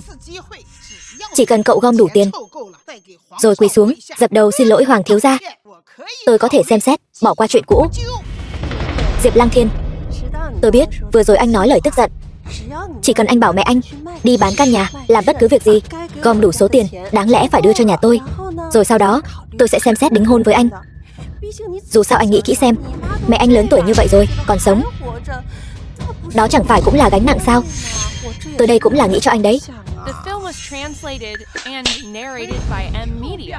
Chỉ cần cậu gom đủ tiền, rồi quỳ xuống, dập đầu xin lỗi Hoàng thiếu gia, tôi có thể xem xét, bỏ qua chuyện cũ. Diệp Lang Thiên, tôi biết vừa rồi anh nói lời tức giận. Chỉ cần anh bảo mẹ anh đi bán căn nhà, làm bất cứ việc gì, gom đủ số tiền đáng lẽ phải đưa cho nhà tôi, rồi sau đó tôi sẽ xem xét đính hôn với anh. Dù sao anh nghĩ kỹ xem, mẹ anh lớn tuổi như vậy rồi, còn sống, đó chẳng phải cũng là gánh nặng sao? Tôi đây cũng là nghĩ cho anh đấy.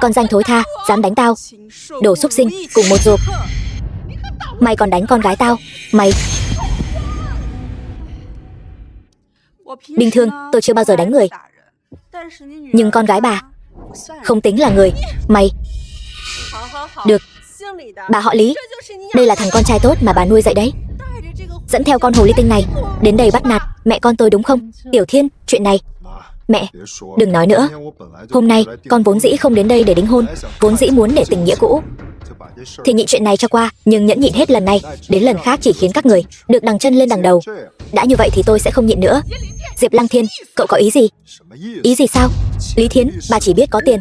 Con danh thối tha, dám đánh tao, đồ xúc sinh, cùng một ruột. Mày còn đánh con gái tao, mày. Bình thường tôi chưa bao giờ đánh người, nhưng con gái bà không tính là người. Mày... Được, bà họ Lý, đây là thằng con trai tốt mà bà nuôi dạy đấy. Dẫn theo con hồ ly tinh này đến đây bắt nạt mẹ con tôi đúng không? Tiểu Thiên, chuyện này... Mẹ, đừng nói nữa. Hôm nay con vốn dĩ không đến đây để đính hôn, vốn dĩ muốn để tình nghĩa cũ thì nhịn chuyện này cho qua, nhưng nhẫn nhịn hết lần này đến lần khác chỉ khiến các người được đằng chân lên đằng đầu. Đã như vậy thì tôi sẽ không nhịn nữa. Diệp Lang Thiên, cậu có ý gì? Ý gì sao? Lý Thiến, bà chỉ biết có tiền.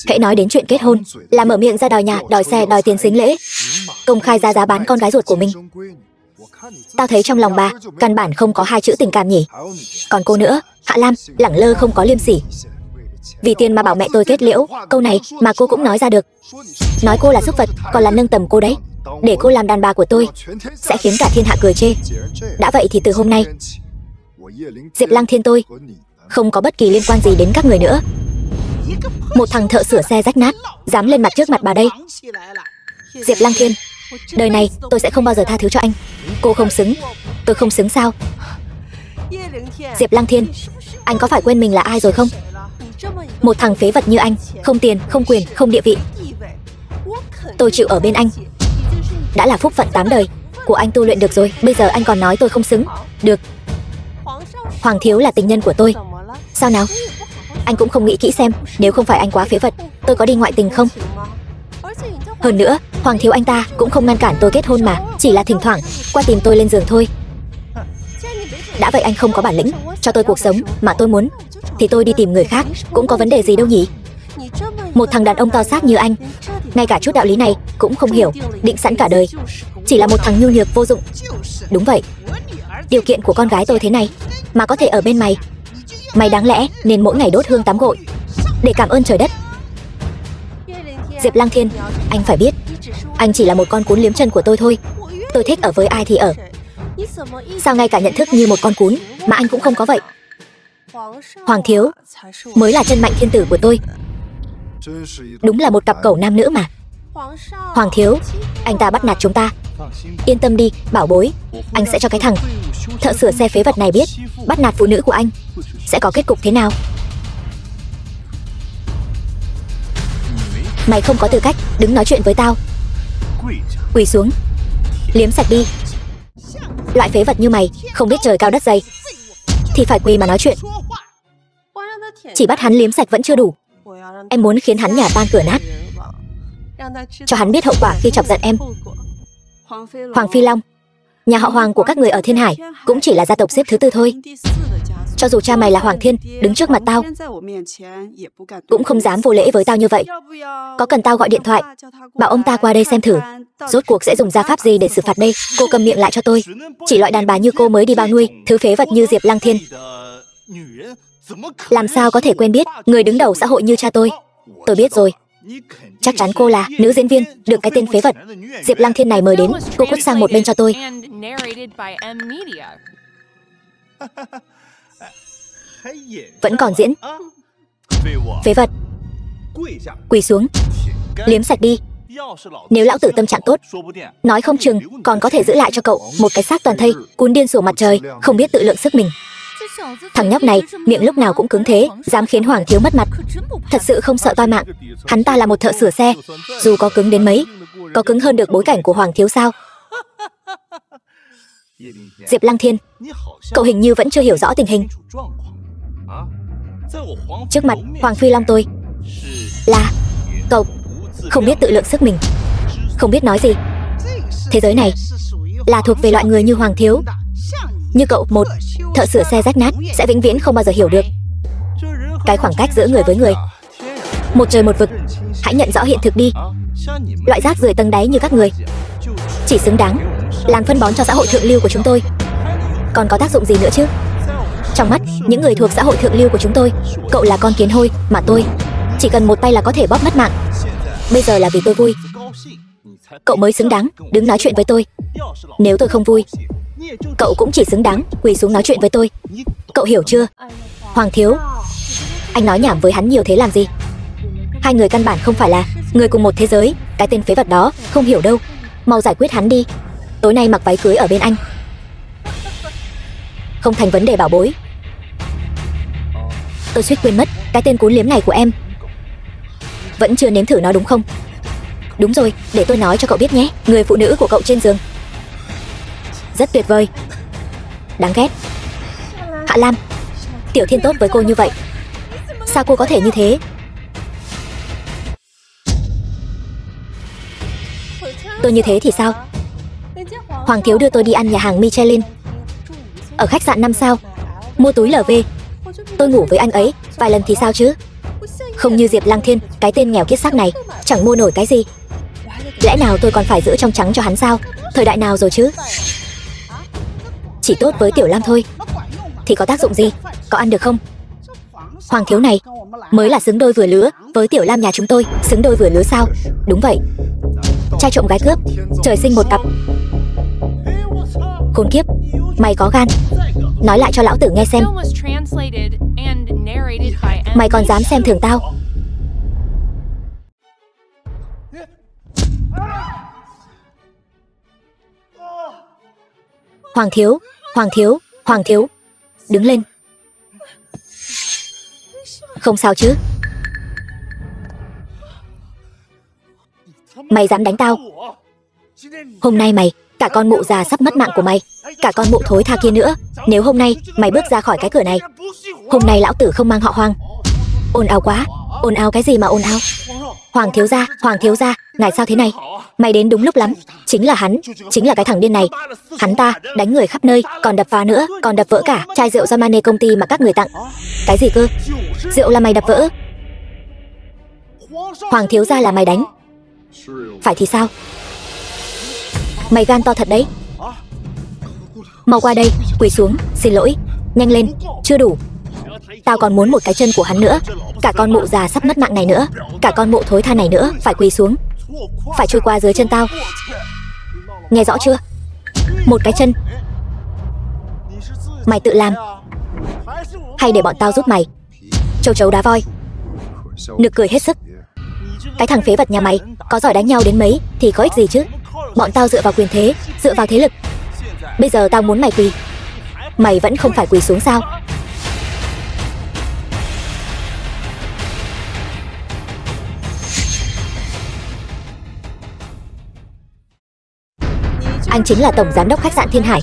Hễ nói đến chuyện kết hôn là mở miệng ra đòi nhà, đòi xe, đòi tiền sính lễ, công khai ra giá bán con gái ruột của mình. Tao thấy trong lòng bà căn bản không có hai chữ tình cảm nhỉ. Còn cô nữa, Hạ Lam, lẳng lơ không có liêm sỉ. Vì tiền mà bảo mẹ tôi kết liễu, câu này mà cô cũng nói ra được. Nói cô là súc vật, còn là nâng tầm cô đấy. Để cô làm đàn bà của tôi sẽ khiến cả thiên hạ cười chê. Đã vậy thì từ hôm nay, Diệp Lang Thiên tôi không có bất kỳ liên quan gì đến các người nữa. Một thằng thợ sửa xe rách nát dám lên mặt trước mặt bà đây. Diệp Lang Thiên, đời này tôi sẽ không bao giờ tha thứ cho anh. Cô không xứng. Tôi không xứng sao? Diệp Lang Thiên, anh có phải quên mình là ai rồi không? Một thằng phế vật như anh, không tiền, không quyền, không địa vị, tôi chịu ở bên anh. Đã là phúc phận 8 đời của anh tu luyện được rồi, bây giờ anh còn nói tôi không xứng. Được, Hoàng thiếu là tình nhân của tôi. Sao nào? Anh cũng không nghĩ kỹ xem, nếu không phải anh quá phế vật, tôi có đi ngoại tình không? Hơn nữa, Hoàng thiếu anh ta cũng không ngăn cản tôi kết hôn mà, chỉ là thỉnh thoảng qua tìm tôi lên giường thôi. Đã vậy anh không có bản lĩnh cho tôi cuộc sống mà tôi muốn, thì tôi đi tìm người khác cũng có vấn đề gì đâu nhỉ? Một thằng đàn ông to xác như anh, ngay cả chút đạo lý này cũng không hiểu, định sẵn cả đời, chỉ là một thằng nhu nhược vô dụng. Đúng vậy, điều kiện của con gái tôi thế này mà có thể ở bên mày, mày đáng lẽ nên mỗi ngày đốt hương tắm gội để cảm ơn trời đất. Diệp Lang Thiên, anh phải biết, anh chỉ là một con cún liếm chân của tôi thôi. Tôi thích ở với ai thì ở. Sao ngay cả nhận thức như một con cún mà anh cũng không có vậy? Hoàng thiếu mới là chân mạnh thiên tử của tôi. Đúng là một cặp cẩu nam nữ mà. Hoàng thiếu, anh ta bắt nạt chúng ta. Yên tâm đi, bảo bối, anh sẽ cho cái thằng thợ sửa xe phế vật này biết bắt nạt phụ nữ của anh sẽ có kết cục thế nào. Mày không có tư cách đứng nói chuyện với tao. Quỳ xuống, liếm sạch đi. Loại phế vật như mày không biết trời cao đất dày thì phải quỳ mà nói chuyện. Chỉ bắt hắn liếm sạch vẫn chưa đủ. Em muốn khiến hắn nhà tan cửa nát, cho hắn biết hậu quả khi chọc giận em. Hoàng Phi Long, nhà họ Hoàng của các người ở Thiên Hải cũng chỉ là gia tộc xếp thứ 4 thôi. Cho dù cha mày là Hoàng Thiên, đứng trước mặt tao cũng không dám vô lễ với tao như vậy. Có cần tao gọi điện thoại bảo ông ta qua đây xem thử rốt cuộc sẽ dùng gia pháp gì để xử phạt đây? Cô cầm miệng lại cho tôi. Chỉ loại đàn bà như cô mới đi bao nuôi thứ phế vật như Diệp Lăng Thiên. Làm sao có thể quen biết người đứng đầu xã hội như cha tôi? Tôi biết rồi, chắc chắn cô là nữ diễn viên được cái tên phế vật Diệp Lăng Thiên này mời đến. Cô cút sang một bên cho tôi. Vẫn còn diễn. Phế vật, quỳ xuống, liếm sạch đi. Nếu lão tử tâm trạng tốt, nói không chừng còn có thể giữ lại cho cậu một cái xác toàn thây, cún điên sổ mặt trời, không biết tự lượng sức mình. Thằng nhóc này miệng lúc nào cũng cứng thế, dám khiến Hoàng thiếu mất mặt. Thật sự không sợ toi mạng. Hắn ta là một thợ sửa xe, dù có cứng đến mấy, có cứng hơn được bối cảnh của Hoàng thiếu sao? Diệp Lăng Thiên, cậu hình như vẫn chưa hiểu rõ tình hình. Trước mặt Hoàng Phi Long tôi là cậu không biết tự lượng sức mình, không biết nói gì. Thế giới này là thuộc về loại người như Hoàng thiếu, như cậu, một thợ sửa xe rách nát, sẽ vĩnh viễn không bao giờ hiểu được cái khoảng cách giữa người với người, một trời một vực. Hãy nhận rõ hiện thực đi. Loại rác rưởi tầng đáy như các người chỉ xứng đáng làm phân bón cho xã hội thượng lưu của chúng tôi. Còn có tác dụng gì nữa chứ? Trong mắt những người thuộc xã hội thượng lưu của chúng tôi, cậu là con kiến hôi mà tôi chỉ cần một tay là có thể bóp mất mạng. Bây giờ là vì tôi vui, cậu mới xứng đáng đứng nói chuyện với tôi. Nếu tôi không vui, cậu cũng chỉ xứng đáng quỳ xuống nói chuyện với tôi. Cậu hiểu chưa? Hoàng thiếu, anh nói nhảm với hắn nhiều thế làm gì? Hai người căn bản không phải là người cùng một thế giới. Cái tên phế vật đó không hiểu đâu. Mau giải quyết hắn đi. Tối nay mặc váy cưới ở bên anh không thành vấn đề bảo bối. Tôi suýt quên mất cái tên cún liếm này của em. Vẫn chưa nếm thử nó đúng không? Đúng rồi, để tôi nói cho cậu biết nhé. Người phụ nữ của cậu trên giường rất tuyệt vời. Đáng ghét. Hạ Lam, Tiểu Thiên tốt với cô như vậy, sao cô có thể như thế? Tôi như thế thì sao? Hoàng thiếu đưa tôi đi ăn nhà hàng Michelin, ở khách sạn 5 sao, mua túi LV. Tôi ngủ với anh ấy vài lần thì sao chứ? Không như Diệp Lăng Thiên, cái tên nghèo kiết xác này, chẳng mua nổi cái gì. Lẽ nào tôi còn phải giữ trong trắng cho hắn sao? Thời đại nào rồi chứ? Chỉ tốt với Tiểu Lam thôi thì có tác dụng gì? Có ăn được không? Hoàng thiếu này mới là xứng đôi vừa lứa với Tiểu Lam nhà chúng tôi. Xứng đôi vừa lứa sao? Đúng vậy. Trai trộm gái cướp, trời sinh một cặp. Khốn kiếp, mày có gan nói lại cho lão tử nghe xem. Mày còn dám xem thường tao? Hoàng thiếu, Hoàng thiếu, Hoàng thiếu, đứng lên. Không sao chứ? Mày dám đánh tao? Hôm nay mày, cả con mụ già sắp mất mạng của mày, cả con mụ thối tha kia nữa. Nếu hôm nay mày bước ra khỏi cái cửa này, hôm nay lão tử không mang họ Hoàng. Ồn ào quá. Ồn ào cái gì mà ồn ào? Hoàng thiếu gia, ngài sao thế này? Mày đến đúng lúc lắm. Chính là hắn, chính là cái thằng điên này. Hắn ta đánh người khắp nơi, còn đập phá nữa, còn đập vỡ cả chai rượu Yamane công ty mà các người tặng. Cái gì cơ? Rượu là mày đập vỡ? Hoàng thiếu gia là mày đánh? Phải thì sao? Mày gan to thật đấy. Mau qua đây, quỳ xuống, xin lỗi. Nhanh lên, chưa đủ. Tao còn muốn một cái chân của hắn nữa. Cả con mụ già sắp mất mạng này nữa, cả con mụ thối tha này nữa, phải quỳ xuống, phải chui qua dưới chân tao. Nghe rõ chưa? Một cái chân. Mày tự làm hay để bọn tao giúp mày? Châu chấu đá voi, nực cười hết sức. Cái thằng phế vật nhà mày có giỏi đánh nhau đến mấy thì có ích gì chứ? Bọn tao dựa vào quyền thế, dựa vào thế lực. Bây giờ tao muốn mày quỳ, mày vẫn không phải quỳ xuống sao? Anh chính là tổng giám đốc khách sạn Thiên Hải.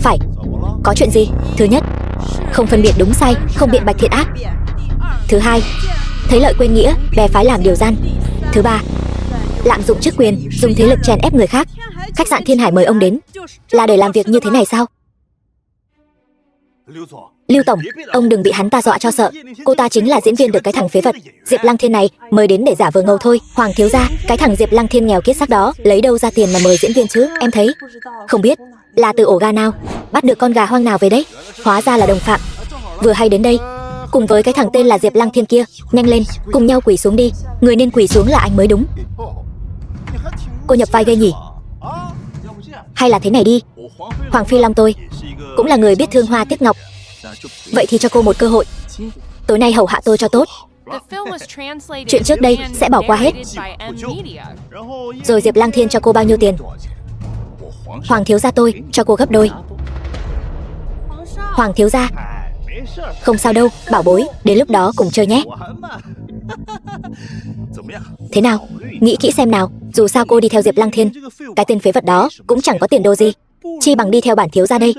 Phải. Có chuyện gì? Thứ nhất, không phân biệt đúng sai, không biện bạch thiện ác. Thứ hai, thấy lợi quên nghĩa, bè phái làm điều gian. Thứ ba, lạm dụng chức quyền, dùng thế lực chèn ép người khác. Khách sạn Thiên Hải mời ông đến là để làm việc như thế này sao? Lưu tổng, ông đừng bị hắn ta dọa cho sợ. Cô ta chính là diễn viên được cái thằng phế vật Diệp Lăng Thiên này mời đến để giả vờ ngầu thôi. Hoàng thiếu gia, cái thằng Diệp Lăng Thiên nghèo kiết xác đó lấy đâu ra tiền mà mời diễn viên chứ? Em thấy không biết là từ ổ gà nào bắt được con gà hoang nào về đấy. Hóa ra là đồng phạm. Vừa hay đến đây cùng với cái thằng tên là Diệp Lăng Thiên kia. Nhanh lên, cùng nhau quỳ xuống đi. Người nên quỳ xuống là anh mới đúng. Cô nhập vai ghê nhỉ? Hay là thế này đi, Hoàng Phi Long tôi cũng là người biết thương hoa tiếc ngọc, vậy thì cho cô một cơ hội. Tối nay hầu hạ tôi cho tốt. Chuyện trước đây sẽ bỏ qua hết. Rồi Diệp Lăng Thiên cho cô bao nhiêu tiền? Hoàng thiếu gia tôi cho cô gấp đôi. Hoàng thiếu gia, không sao đâu, bảo bối, đến lúc đó cùng chơi nhé. Thế nào, nghĩ kỹ xem nào. Dù sao cô đi theo Diệp Lăng Thiên, cái tên phế vật đó cũng chẳng có tiền đồ gì, chi bằng đi theo bản thiếu gia đây.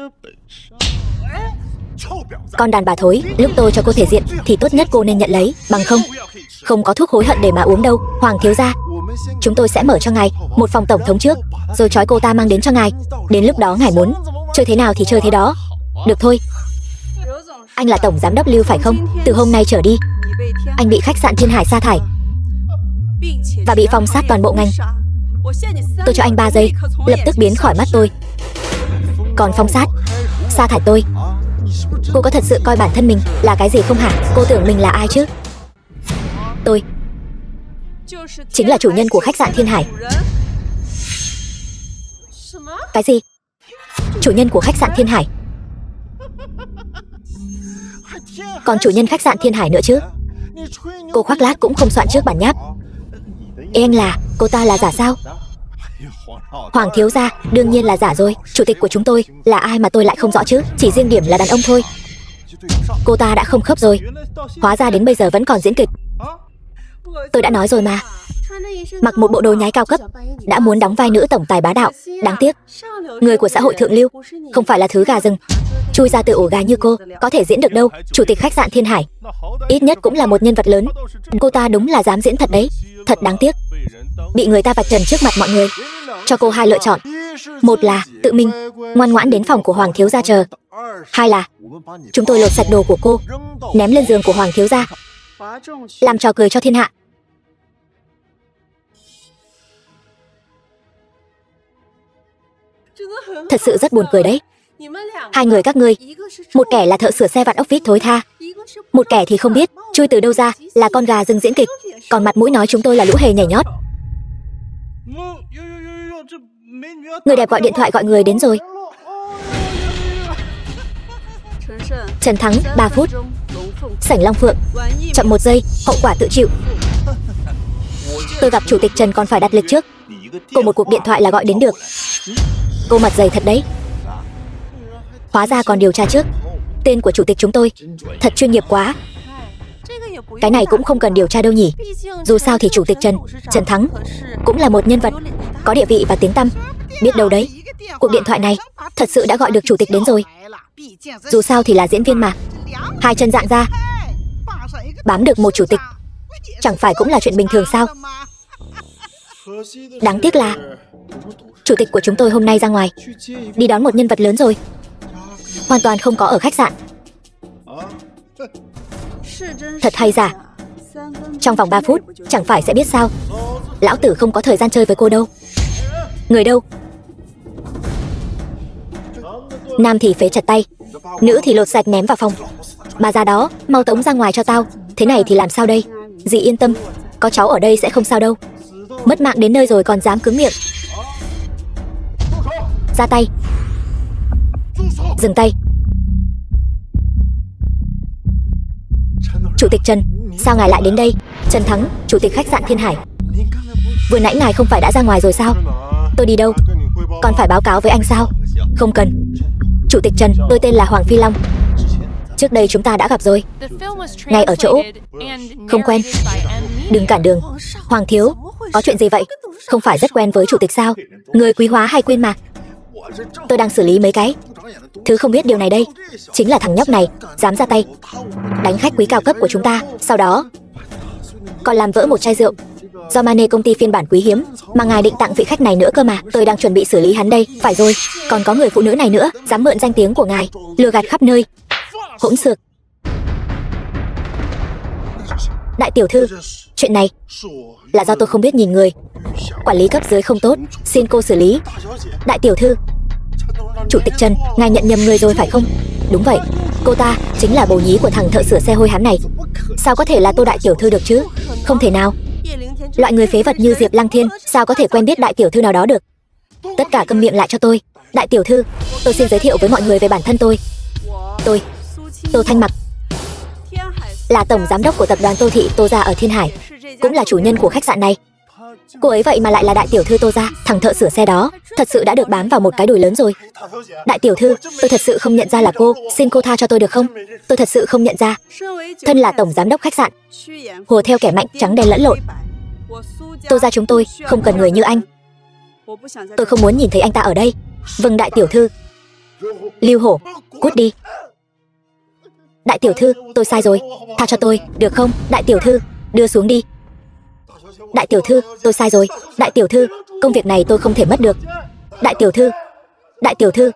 Con đàn bà thối, lúc tôi cho cô thể diện thì tốt nhất cô nên nhận lấy, bằng không có thuốc hối hận để mà uống đâu. Hoàng thiếu gia, chúng tôi sẽ mở cho ngài một phòng tổng thống trước, rồi trói cô ta mang đến cho ngài. Đến lúc đó ngài muốn chơi thế nào thì chơi thế đó. Được thôi. Anh là tổng giám đốc Lưu phải không? Từ hôm nay trở đi, anh bị khách sạn Thiên Hải sa thải và bị phong sát toàn bộ ngành. Tôi cho anh 3 giây, lập tức biến khỏi mắt tôi. Còn phong sát, sa thải tôi, cô có thật sự coi bản thân mình là cái gì không hả? Cô tưởng mình là ai chứ? Tôi chính là chủ nhân của khách sạn Thiên Hải. Cái gì? Chủ nhân của khách sạn Thiên Hải? Còn chủ nhân khách sạn Thiên Hải nữa chứ? Cô khoác lác cũng không soạn trước bản nháp. Ê anh, là cô ta là giả sao? Hoàng thiếu gia, đương nhiên là giả rồi. Chủ tịch của chúng tôi là ai mà tôi lại không rõ chứ? Chỉ riêng điểm là đàn ông thôi. Cô ta đã không khớp rồi. Hóa ra đến bây giờ vẫn còn diễn kịch. Tôi đã nói rồi mà, mặc một bộ đồ nhái cao cấp đã muốn đóng vai nữ tổng tài bá đạo. Đáng tiếc, người của xã hội thượng lưu không phải là thứ gà rừng chui ra từ ổ gà như cô có thể diễn được đâu. Chủ tịch khách sạn Thiên Hải ít nhất cũng là một nhân vật lớn. Cô ta đúng là dám diễn thật đấy. Thật đáng tiếc, bị người ta vạch trần trước mặt mọi người. Cho cô 2 lựa chọn. Một là tự mình ngoan ngoãn đến phòng của Hoàng thiếu gia chờ. 2 là chúng tôi lột sạch đồ của cô, ném lên giường của Hoàng thiếu gia, làm trò cười cho thiên hạ. Thật sự rất buồn cười đấy. 2 người các ngươi, một kẻ là thợ sửa xe vặt ốc vít thối tha, một kẻ thì không biết chui từ đâu ra là con gà rừng diễn kịch, còn mặt mũi nói chúng tôi là lũ hề nhảy nhót. Người đẹp gọi điện thoại gọi người đến rồi. Trần Thắng 3 phút. Sảnh Long Phượng chậm 1 giây, hậu quả tự chịu. Tôi gặp chủ tịch Trần còn phải đặt lịch trước. Cô một cuộc điện thoại là gọi đến được. Cô mặt dày thật đấy. Hóa ra còn điều tra trước. Tên của chủ tịch chúng tôi thật chuyên nghiệp quá. Cái này cũng không cần điều tra đâu nhỉ. Dù sao thì chủ tịch Trần Thắng cũng là một nhân vật có địa vị và tiếng tăm. Biết đâu đấy, cuộc điện thoại này thật sự đã gọi được chủ tịch đến rồi. Dù sao thì là diễn viên mà, 2 chân dạng ra bám được một chủ tịch chẳng phải cũng là chuyện bình thường sao? Đáng tiếc là chủ tịch của chúng tôi hôm nay ra ngoài đi đón một nhân vật lớn rồi, hoàn toàn không có ở khách sạn. Thật hay giả? Trong vòng 3 phút chẳng phải sẽ biết sao? Lão tử không có thời gian chơi với cô đâu. Người đâu? Nam thì phế chặt tay, nữ thì lột sạch ném vào phòng. Bà già đó, mau tống ra ngoài cho tao. Thế này thì làm sao đây? Dì yên tâm, có cháu ở đây sẽ không sao đâu. Mất mạng đến nơi rồi còn dám cứng miệng. Ra tay. Dừng tay. Chủ tịch Trần, sao ngài lại đến đây? Trần Thắng, chủ tịch khách sạn Thiên Hải. Vừa nãy ngài không phải đã ra ngoài rồi sao? Tôi đi đâu? Còn phải báo cáo với anh sao? Không cần. Chủ tịch Trần, tôi tên là Hoàng Phi Long. Trước đây chúng ta đã gặp rồi, ngay ở chỗ. Không quen. Đừng cản đường. Hoàng thiếu, có chuyện gì vậy? Không phải rất quen với chủ tịch sao? Người quý hóa hay quên mà. Tôi đang xử lý mấy cái Thứ không biết điều này đây chính là thằng nhóc này dám ra tay đánh khách quý cao cấp của chúng ta, sau đó còn làm vỡ một chai rượu do Mane công ty phiên bản quý hiếm mà ngài định tặng vị khách này nữa cơ mà. Tôi đang chuẩn bị xử lý hắn đây. Phải rồi, còn có người phụ nữ này nữa dám mượn danh tiếng của ngài lừa gạt khắp nơi. Hỗn xược. Đại tiểu thư, chuyện này là do tôi không biết nhìn người, quản lý cấp dưới không tốt, xin cô xử lý. Đại tiểu thư, Chủ tịch Trần, ngài nhận nhầm người rồi phải không? Đúng vậy, cô ta chính là bồ nhí của thằng thợ sửa xe hôi hám này. Sao có thể là Tô đại tiểu thư được chứ? Không thể nào. Loại người phế vật như Diệp Lăng Thiên sao có thể quen biết đại tiểu thư nào đó được? Tất cả câm miệng lại cho tôi. Đại tiểu thư, tôi xin giới thiệu với mọi người về bản thân tôi. Tôi, Tô Thanh Mặc, là tổng giám đốc của tập đoàn Tô Thị Tô Gia ở Thiên Hải, cũng là chủ nhân của khách sạn này. Cô ấy vậy mà lại là đại tiểu thư Tô Gia. Thằng thợ sửa xe đó thật sự đã được bám vào một cái đùi lớn rồi. Đại tiểu thư, tôi thật sự không nhận ra là cô, xin cô tha cho tôi được không? Tôi thật sự không nhận ra. Thân là tổng giám đốc khách sạn, hùa theo kẻ mạnh trắng đen lẫn lộn. Tô Gia chúng tôi không cần người như anh. Tôi không muốn nhìn thấy anh ta ở đây. Vâng đại tiểu thư. Lưu Hổ, cút đi. Đại tiểu thư, tôi sai rồi, tha cho tôi, được không? Đại tiểu thư, đưa xuống đi. Đại tiểu thư, tôi sai rồi. Đại tiểu thư, công việc này tôi không thể mất được. Đại tiểu thư, đại tiểu thư.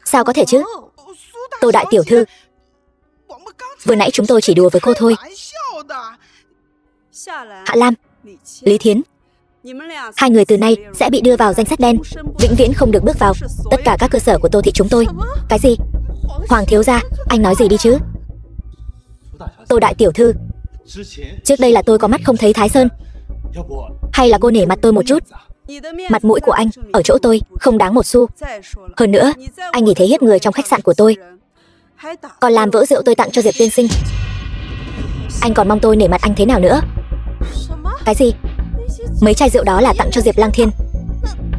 Sao có thể chứ? Tô đại tiểu thư, vừa nãy chúng tôi chỉ đùa với cô thôi. Hạ Lam, Lý Thiến, hai người từ nay sẽ bị đưa vào danh sách đen, vĩnh viễn không được bước vào tất cả các cơ sở của Tô Thị chúng tôi. Cái gì? Hoàng thiếu gia, anh nói gì đi chứ? Tô đại tiểu thư, trước đây là tôi có mắt không thấy Thái Sơn, hay là cô nể mặt tôi một chút? Mặt mũi của anh ở chỗ tôi không đáng một xu. Hơn nữa, anh nghỉ thế hiếp người trong khách sạn của tôi, còn làm vỡ rượu tôi tặng cho Diệp tiên sinh. Anh còn mong tôi nể mặt anh thế nào nữa? Cái gì? Mấy chai rượu đó là tặng cho Diệp Lăng Thiên.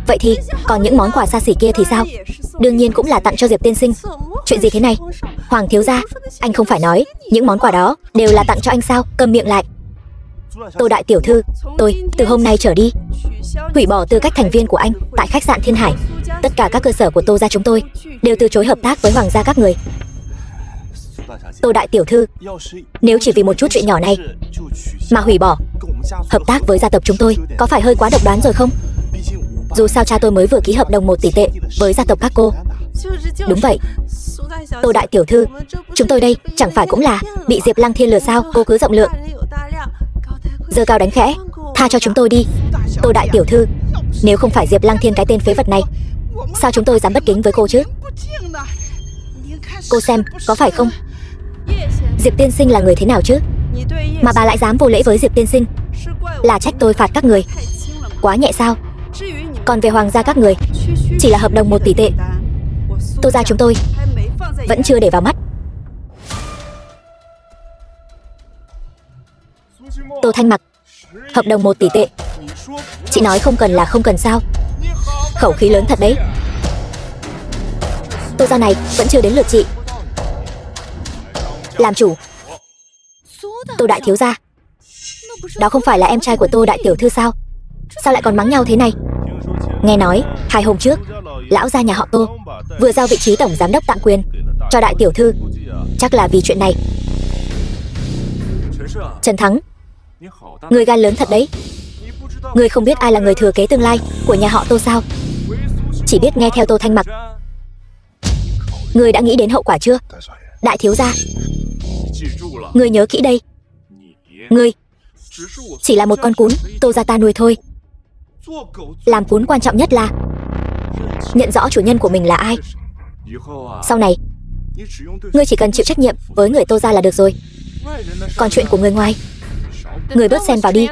Vậy thì còn những món quà xa xỉ kia thì sao? Đương nhiên cũng là tặng cho Diệp tiên sinh. Chuyện gì thế này? Hoàng thiếu gia, anh không phải nói những món quà đó đều là tặng cho anh sao? Câm miệng lại. Tô đại tiểu thư, tôi từ hôm nay trở đi hủy bỏ tư cách thành viên của anh tại khách sạn Thiên Hải. Tất cả các cơ sở của Tô gia chúng tôi đều từ chối hợp tác với Hoàng gia các người. Tô đại tiểu thư, nếu chỉ vì một chút chuyện nhỏ này mà hủy bỏ hợp tác với gia tộc chúng tôi, có phải hơi quá độc đoán rồi không? Dù sao cha tôi mới vừa ký hợp đồng 1 tỷ tệ với gia tộc các cô. Đúng vậy, Tô đại tiểu thư, chúng tôi đây chẳng phải cũng là bị Diệp Lăng Thiên lừa sao? Cô cứ rộng lượng, giơ cao đánh khẽ, tha cho chúng tôi đi. Tô đại tiểu thư, nếu không phải Diệp Lăng Thiên cái tên phế vật này, sao chúng tôi dám bất kính với cô chứ? Cô xem, có phải không? Diệp tiên sinh là người thế nào chứ? Mà bà lại dám vô lễ với Diệp tiên sinh. Là trách tôi phạt các người quá nhẹ sao? Còn về Hoàng gia các người, chỉ là hợp đồng 1 tỷ tệ, Tô gia chúng tôi vẫn chưa để vào mắt. Tô Thanh Mặc, hợp đồng 1 tỷ tệ, chị nói không cần là không cần sao? Khẩu khí lớn thật đấy. Tô gia này vẫn chưa đến lượt chị làm chủ. Tô đại thiếu gia, đó không phải là em trai của Tô đại tiểu thư sao? Sao lại còn mắng nhau thế này? Nghe nói 2 hôm trước lão gia nhà họ Tô vừa giao vị trí tổng giám đốc tặng quyền cho đại tiểu thư. Chắc là vì chuyện này. Trần Thắng, người gan lớn thật đấy. Người không biết ai là người thừa kế tương lai của nhà họ Tô sao? Chỉ biết nghe theo Tô Thanh Mặc. Người đã nghĩ đến hậu quả chưa? Đại thiếu gia, người nhớ kỹ đây. Người chỉ là một con cún Tô gia ta nuôi thôi. Làm cún quan trọng nhất là nhận rõ chủ nhân của mình là ai. Sau này, ngươi chỉ cần chịu trách nhiệm với người Tô gia là được rồi. Còn chuyện của người ngoài, người bớt xen vào đi.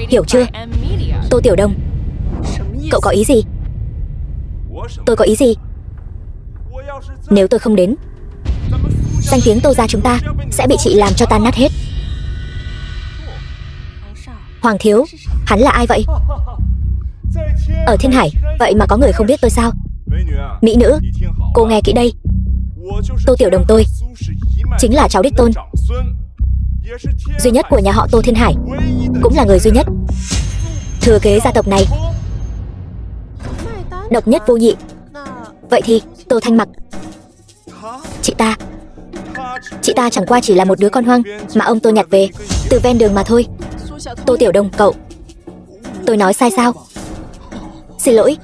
Hiểu chưa? Tô Tiểu Đông, cậu có ý gì? Tôi có ý gì? Nếu tôi không đến, danh tiếng Tô gia chúng ta sẽ bị chị làm cho tan nát hết. Hoàng thiếu, hắn là ai vậy? Ở Thiên Hải, vậy mà có người không biết tôi sao? Mỹ nữ, cô nghe kỹ đây. Tô Tiểu Đồng tôi chính là cháu đích tôn duy nhất của nhà họ Tô Thiên Hải, cũng là người duy nhất thừa kế gia tộc này. độc nhất vô nhị. Vậy thì Tô Thanh Mặc, chị ta chẳng qua chỉ là một đứa con hoang mà ông Tô nhặt về từ ven đường mà thôi. Tô Tiểu Đông, cậu, tôi nói sai sao? Xin lỗi,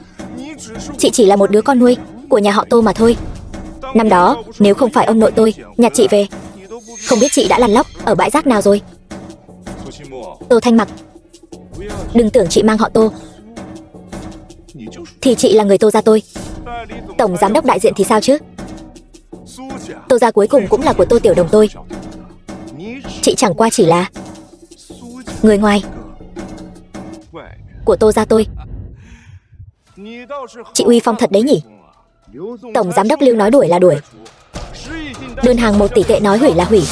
chị chỉ là một đứa con nuôi của nhà họ Tô mà thôi. Năm đó nếu không phải ông nội tôi nhặt chị về, không biết chị đã lăn lóc ở bãi rác nào rồi. Tô Thanh Mặc, đừng tưởng chị mang họ Tô thì chị là người Tô gia tôi. Tổng giám đốc đại diện thì sao chứ? Tô gia cuối cùng cũng là của Tô Tiểu Đồng tôi. Chị chẳng qua chỉ là người ngoài của Tô gia tôi. Chị uy phong thật đấy nhỉ? Tổng giám đốc Lưu nói đuổi là đuổi, đơn hàng 1 tỷ tệ nói hủy là hủy.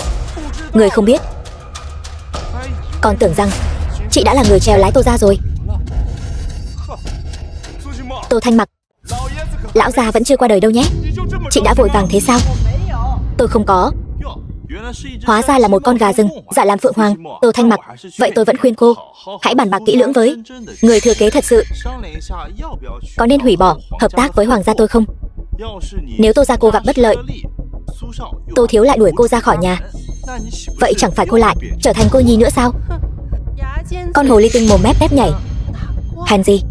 Người không biết còn tưởng rằng chị đã là người trèo lái Tô gia rồi. Tô Thanh Mặc, lão già vẫn chưa qua đời đâu nhé. Chị đã vội vàng thế sao? Tôi không có. Hóa ra là một con gà rừng dạ làm phượng hoàng. Tô Thanh Mặc, vậy tôi vẫn khuyên cô hãy bàn bạc kỹ lưỡng với người thừa kế thật sự. Có nên hủy bỏ hợp tác với hoàng gia tôi không? Nếu Tô gia cô gặp bất lợi, Tô thiếu lại đuổi cô ra khỏi nhà, vậy chẳng phải cô lại trở thành cô nhi nữa sao? Con hồ ly tinh mồm mép ép nhảy. Hèn gì,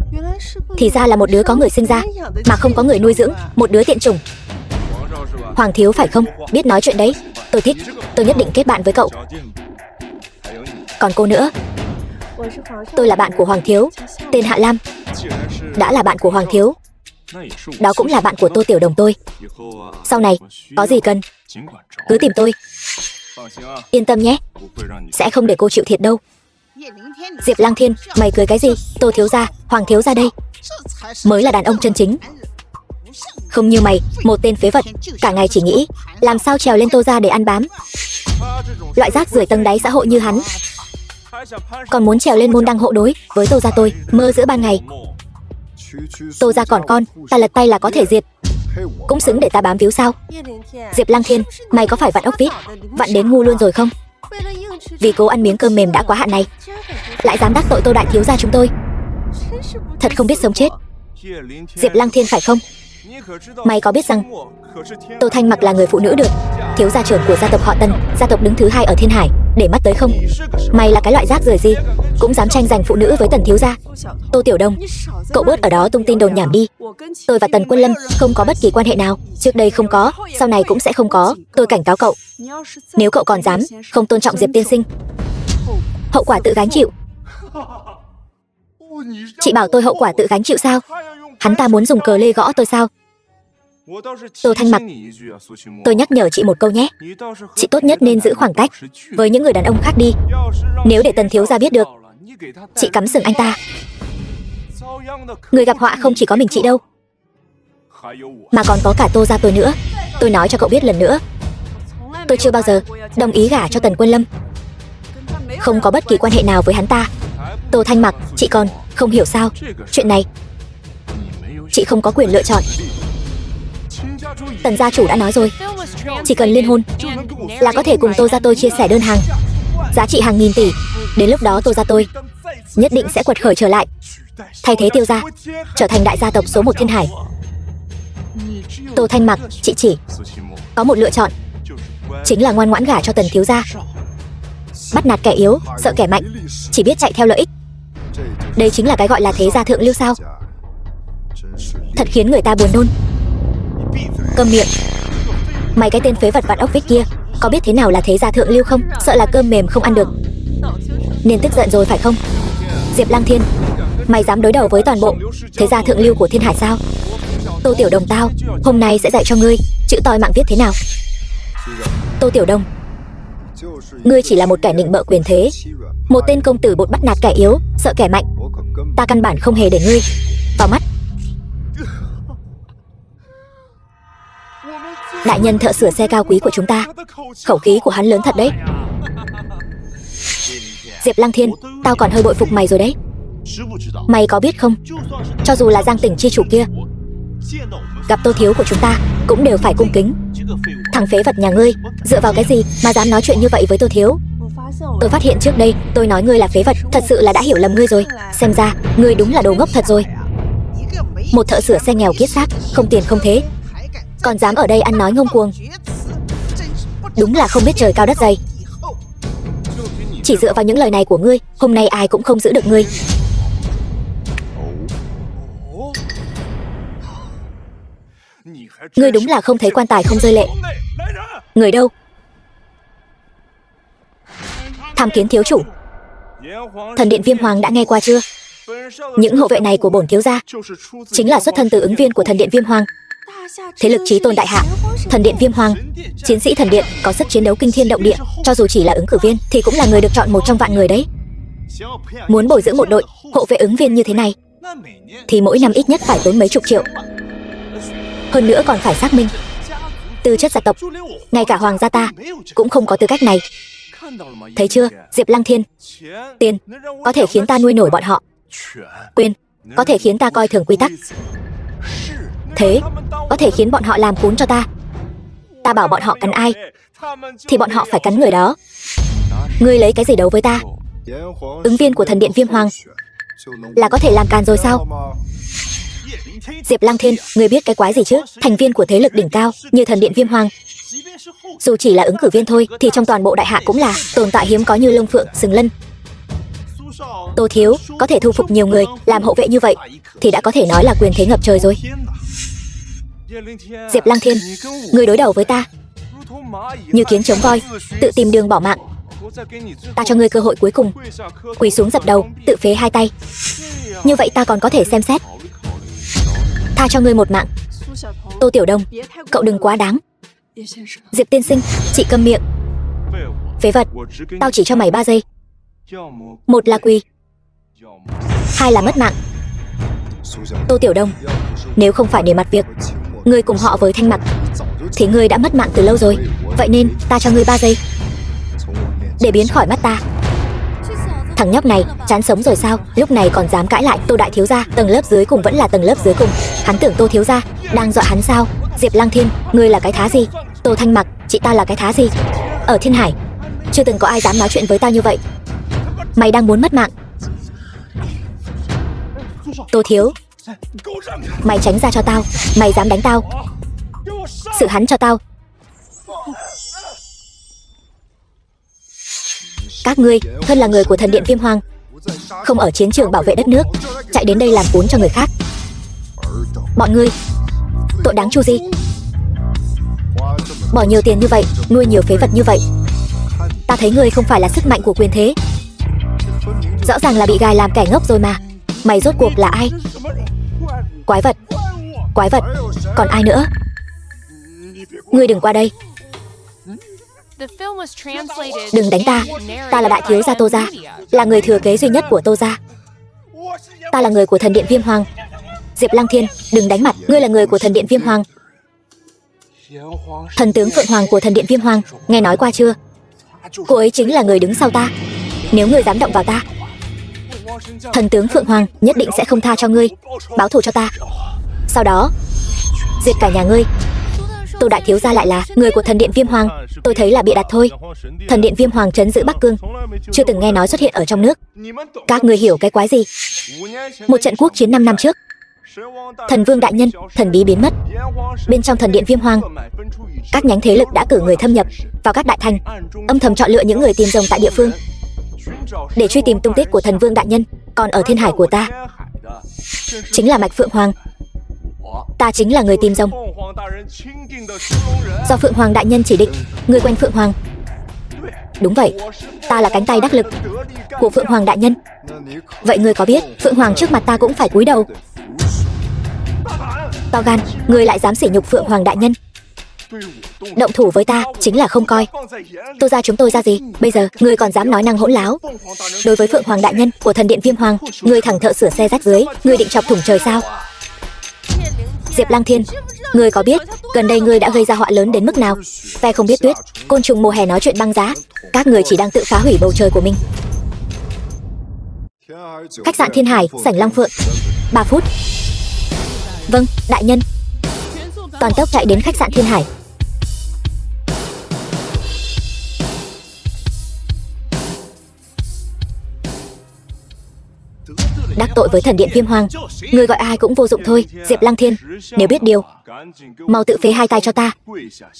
thì ra là một đứa có người sinh ra mà không có người nuôi dưỡng, một đứa tiện chủng. Hoàng thiếu phải không? Biết nói chuyện đấy. Tôi thích, tôi nhất định kết bạn với cậu. Còn cô nữa, tôi là bạn của Hoàng thiếu, tên Hạ Lam. Đã là bạn của Hoàng thiếu, đó cũng là bạn của Tô Tiểu Đồng tôi. Sau này có gì cần cứ tìm tôi. Yên tâm nhé, sẽ không để cô chịu thiệt đâu. Diệp Lăng Thiên, mày cười cái gì? Tô thiếu gia, Hoàng thiếu gia đây mới là đàn ông chân chính. Không như mày, một tên phế vật, cả ngày chỉ nghĩ làm sao trèo lên Tô gia để ăn bám. Loại rác rưởi tầng đáy xã hội như hắn còn muốn trèo lên môn đăng hộ đối với Tô gia tôi, mơ giữa ban ngày. Tô gia còn con, ta lật tay là có thể diệt, cũng xứng để ta bám víu sao? Diệp Lăng Thiên, mày có phải vặn ốc vít vặn đến ngu luôn rồi không? Vì cố ăn miếng cơm mềm đã quá hạn này, lại dám đắc tội Tô đại thiếu gia chúng tôi, thật không biết sống chết. Diệp Lăng Thiên phải không? Mày có biết rằng Tô Thanh Mặc là người phụ nữ được thiếu gia trưởng của gia tộc họ Tần, gia tộc đứng thứ 2 ở Thiên Hải, để mắt tới không? Mày là cái loại rác rưởi gì cũng dám tranh giành phụ nữ với Tần thiếu gia? Tô Tiểu Đông, cậu bớt ở đó tung tin đồn nhảm đi. Tôi và Tần Quân Lâm không có bất kỳ quan hệ nào, trước đây không có, sau này cũng sẽ không có. Tôi cảnh cáo cậu, nếu cậu còn dám không tôn trọng Diệp tiên sinh, hậu quả tự gánh chịu. Chị bảo tôi hậu quả tự gánh chịu sao? Hắn ta muốn dùng cờ lê gõ tôi sao? Tô Thanh Mặc, tôi nhắc nhở chị một câu nhé, chị tốt nhất nên giữ khoảng cách với những người đàn ông khác đi. Nếu để Tần thiếu gia biết được, chị cắm sừng anh ta. Người gặp họa không chỉ có mình chị đâu, mà còn có cả Tô gia tôi nữa. Tôi nói cho cậu biết lần nữa, tôi chưa bao giờ đồng ý gả cho Tần Quân Lâm, không có bất kỳ quan hệ nào với hắn ta. Tô Thanh Mặc, chị còn không hiểu sao? Chuyện này chị không có quyền lựa chọn. Tần gia chủ đã nói rồi, chỉ cần liên hôn là có thể cùng Tô gia tôi chia sẻ đơn hàng giá trị hàng nghìn tỷ. Đến lúc đó Tô gia tôi nhất định sẽ quật khởi trở lại, thay thế Tiêu gia, trở thành đại gia tộc số 1 Thiên Hải. Tô Thanh Mặc, chị chỉ có một lựa chọn, chính là ngoan ngoãn gả cho Tần thiếu gia. Bắt nạt kẻ yếu, sợ kẻ mạnh, chỉ biết chạy theo lợi ích, đây chính là cái gọi là thế gia thượng lưu sao? Thật khiến người ta buồn nôn. Câm miệng. Mày cái tên phế vật vặn ốc vít kia, có biết thế nào là thế gia thượng lưu không? Sợ là cơm mềm không ăn được nên tức giận rồi phải không? Diệp Lăng Thiên, mày dám đối đầu với toàn bộ thế gia thượng lưu của Thiên Hải sao? Tô Tiểu Đồng tao hôm nay sẽ dạy cho ngươi chữ toi mạng viết thế nào. Tô Tiểu Đồng, ngươi chỉ là một kẻ nịnh bợ quyền thế, một tên công tử bột bắt nạt kẻ yếu, sợ kẻ mạnh. Ta căn bản không hề để ngươi vào mắt. Đại nhân thợ sửa xe cao quý của chúng ta, khẩu khí của hắn lớn thật đấy. Diệp Lăng Thiên, tao còn hơi bội phục mày rồi đấy. Mày có biết không, cho dù là Giang Tỉnh chi chủ kia gặp Tô thiếu của chúng ta cũng đều phải cung kính. Thằng phế vật nhà ngươi dựa vào cái gì mà dám nói chuyện như vậy với Tô thiếu? Tôi phát hiện trước đây tôi nói ngươi là phế vật, thật sự là đã hiểu lầm ngươi rồi. Xem ra ngươi đúng là đồ ngốc thật rồi. Một thợ sửa xe nghèo kiết xác, không tiền không thế, còn dám ở đây ăn nói ngông cuồng. Đúng là không biết trời cao đất dày. Chỉ dựa vào những lời này của ngươi, hôm nay ai cũng không giữ được ngươi. Ngươi đúng là không thấy quan tài không rơi lệ. Người đâu? Tham kiến thiếu chủ. Thần điện Viêm Hoàng đã nghe qua chưa? Những hộ vệ này của bổn thiếu gia chính là xuất thân từ ứng viên của thần điện Viêm Hoàng. Thế lực chí tôn đại hạ, thần điện Viêm Hoàng, chiến sĩ thần điện có sức chiến đấu kinh thiên động địa. Cho dù chỉ là ứng cử viên thì cũng là người được chọn một trong vạn người đấy. Muốn bồi dưỡng một đội hộ vệ ứng viên như thế này thì mỗi năm ít nhất phải tốn mấy chục triệu. Hơn nữa còn phải xác minh tư chất gia tộc. Ngay cả hoàng gia ta cũng không có tư cách này. Thấy chưa, Diệp Lăng Thiên, tiền có thể khiến ta nuôi nổi bọn họ, quyền có thể khiến ta coi thường quy tắc, thế có thể khiến bọn họ làm cuốn cho ta. Ta bảo bọn họ cắn ai thì bọn họ phải cắn người đó. Ngươi lấy cái gì đấu với ta? Ứng viên của thần điện Viêm Hoàng là có thể làm càn rồi sao? Diệp Lăng Thiên, ngươi biết cái quái gì chứ? Thành viên của thế lực đỉnh cao như thần điện Viêm Hoàng, dù chỉ là ứng cử viên thôi thì trong toàn bộ đại hạ cũng là tồn tại hiếm có như lông phượng sừng lân. Tô thiếu có thể thu phục nhiều người làm hộ vệ như vậy thì đã có thể nói là quyền thế ngập trời rồi. Diệp Lăng Thiên, ngươi đối đầu với ta như kiến chống voi, tự tìm đường bỏ mạng. Ta cho ngươi cơ hội cuối cùng, quỳ xuống dập đầu, tự phế hai tay. Như vậy ta còn có thể xem xét tha cho ngươi một mạng. Tô Tiểu Đông, cậu đừng quá đáng. Diệp tiên sinh, chị câm miệng. Phế vật, tao chỉ cho mày 3 giây. Một là quỳ, hai là mất mạng. Tô Tiểu Đông, nếu không phải để mặt việc ngươi cùng họ với Thanh Mặc thì ngươi đã mất mạng từ lâu rồi. Vậy nên ta cho ngươi 3 giây để biến khỏi mắt ta. Thằng nhóc này chán sống rồi sao? Lúc này còn dám cãi lại Tô đại thiếu gia. Tầng lớp dưới cùng vẫn là tầng lớp dưới cùng. Hắn tưởng Tô thiếu gia đang dọa hắn sao? Diệp Lăng Thiên, ngươi là cái thá gì? Tô Thanh Mặc, chị ta là cái thá gì? Ở Thiên Hải chưa từng có ai dám nói chuyện với tao như vậy. Mày đang muốn mất mạng. Tô thiếu, mày tránh ra cho tao. Mày dám đánh tao, xử hắn cho tao. Các ngươi thân là người của thần điện Viêm Hoàng, không ở chiến trường bảo vệ đất nước, chạy đến đây làm cuốn cho người khác. Bọn ngươi tội đáng chu di. Bỏ nhiều tiền như vậy, nuôi nhiều phế vật như vậy. Ta thấy ngươi không phải là sức mạnh của quyền thế, rõ ràng là bị gài làm kẻ ngốc rồi mà. Mày rốt cuộc là ai? Quái vật, quái vật, còn ai nữa? Ngươi đừng qua đây. Đừng đánh ta. Ta là đại thiếu gia Tô gia, là người thừa kế duy nhất của Tô gia. Ta là người của thần điện Viêm Hoàng. Diệp Lăng Thiên, đừng đánh mặt. Ngươi là người của thần điện Viêm Hoàng, thần tướng Phượng Hoàng của thần điện Viêm Hoàng. Nghe nói qua chưa? Cô ấy chính là người đứng sau ta. Nếu ngươi dám động vào ta, thần tướng Phượng Hoàng nhất định sẽ không tha cho ngươi. Báo thù cho ta, sau đó diệt cả nhà ngươi. Tô đại thiếu gia lại là người của thần điện Viêm Hoàng. Tôi thấy là bịa đặt thôi. Thần điện Viêm Hoàng trấn giữ Bắc Cương, chưa từng nghe nói xuất hiện ở trong nước. Các ngươi hiểu cái quái gì? Một trận quốc chiến 5 năm trước, thần vương đại nhân thần bí biến mất. Bên trong thần điện Viêm Hoàng, các nhánh thế lực đã cử người thâm nhập vào các đại thành, âm thầm chọn lựa những người tìm rồng tại địa phương để truy tìm tung tích của thần vương đại nhân. Còn ở Thiên Hải của ta chính là mạch Phượng Hoàng. Ta chính là người tìm rồng do Phượng Hoàng đại nhân chỉ định. Ngươi quen Phượng Hoàng? Đúng vậy, ta là cánh tay đắc lực của Phượng Hoàng đại nhân. Vậy ngươi có biết Phượng Hoàng trước mặt ta cũng phải cúi đầu? To gan, ngươi lại dám sỉ nhục Phượng Hoàng đại nhân. Động thủ với ta chính là không coi Tô gia chúng tôi ra gì. Bây giờ ngươi còn dám nói năng hỗn láo đối với Phượng Hoàng đại nhân của thần điện Viêm Hoàng. Ngươi thằng thợ sửa xe rách dưới, ngươi định chọc thủng trời sao? Diệp Lăng Thiên, ngươi có biết gần đây ngươi đã gây ra họa lớn đến mức nào? Ve không biết tuyết, côn trùng mùa hè nói chuyện băng giá. Các người chỉ đang tự phá hủy bầu trời của mình. Khách sạn Thiên Hải, sảnh Long Phượng. 3 phút. Vâng, đại nhân. Toàn tốc chạy đến khách sạn Thiên Hải. Đắc tội với thần điện Viêm Hoàng, người gọi ai cũng vô dụng thôi. Diệp Lăng Thiên, nếu biết điều, mau tự phế hai tay cho ta,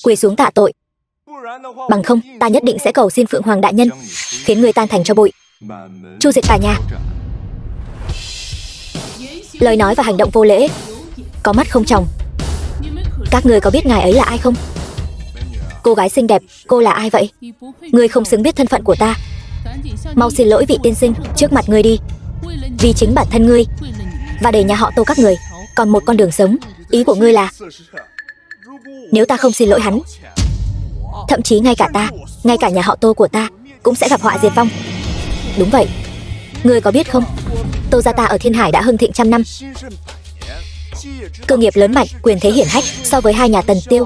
quỳ xuống tạ tội. Bằng không, ta nhất định sẽ cầu xin Phượng Hoàng đại nhân, khiến người tan thành cho bụi, chu diệt cả nhà. Lời nói và hành động vô lễ, có mắt không tròng. Các người có biết ngài ấy là ai không? Cô gái xinh đẹp, cô là ai vậy? Ngươi không xứng biết thân phận của ta. Mau xin lỗi vị tiên sinh trước mặt ngươi đi. Vì chính bản thân ngươi và để nhà họ Tô các người còn một con đường sống. Ý của ngươi là nếu ta không xin lỗi hắn, thậm chí ngay cả ta, ngay cả nhà họ Tô của ta cũng sẽ gặp họa diệt vong. Đúng vậy. Ngươi có biết không, Tô gia ta ở Thiên Hải đã hưng thịnh trăm năm, cơ nghiệp lớn mạnh, quyền thế hiển hách, so với hai nhà Tần Tiêu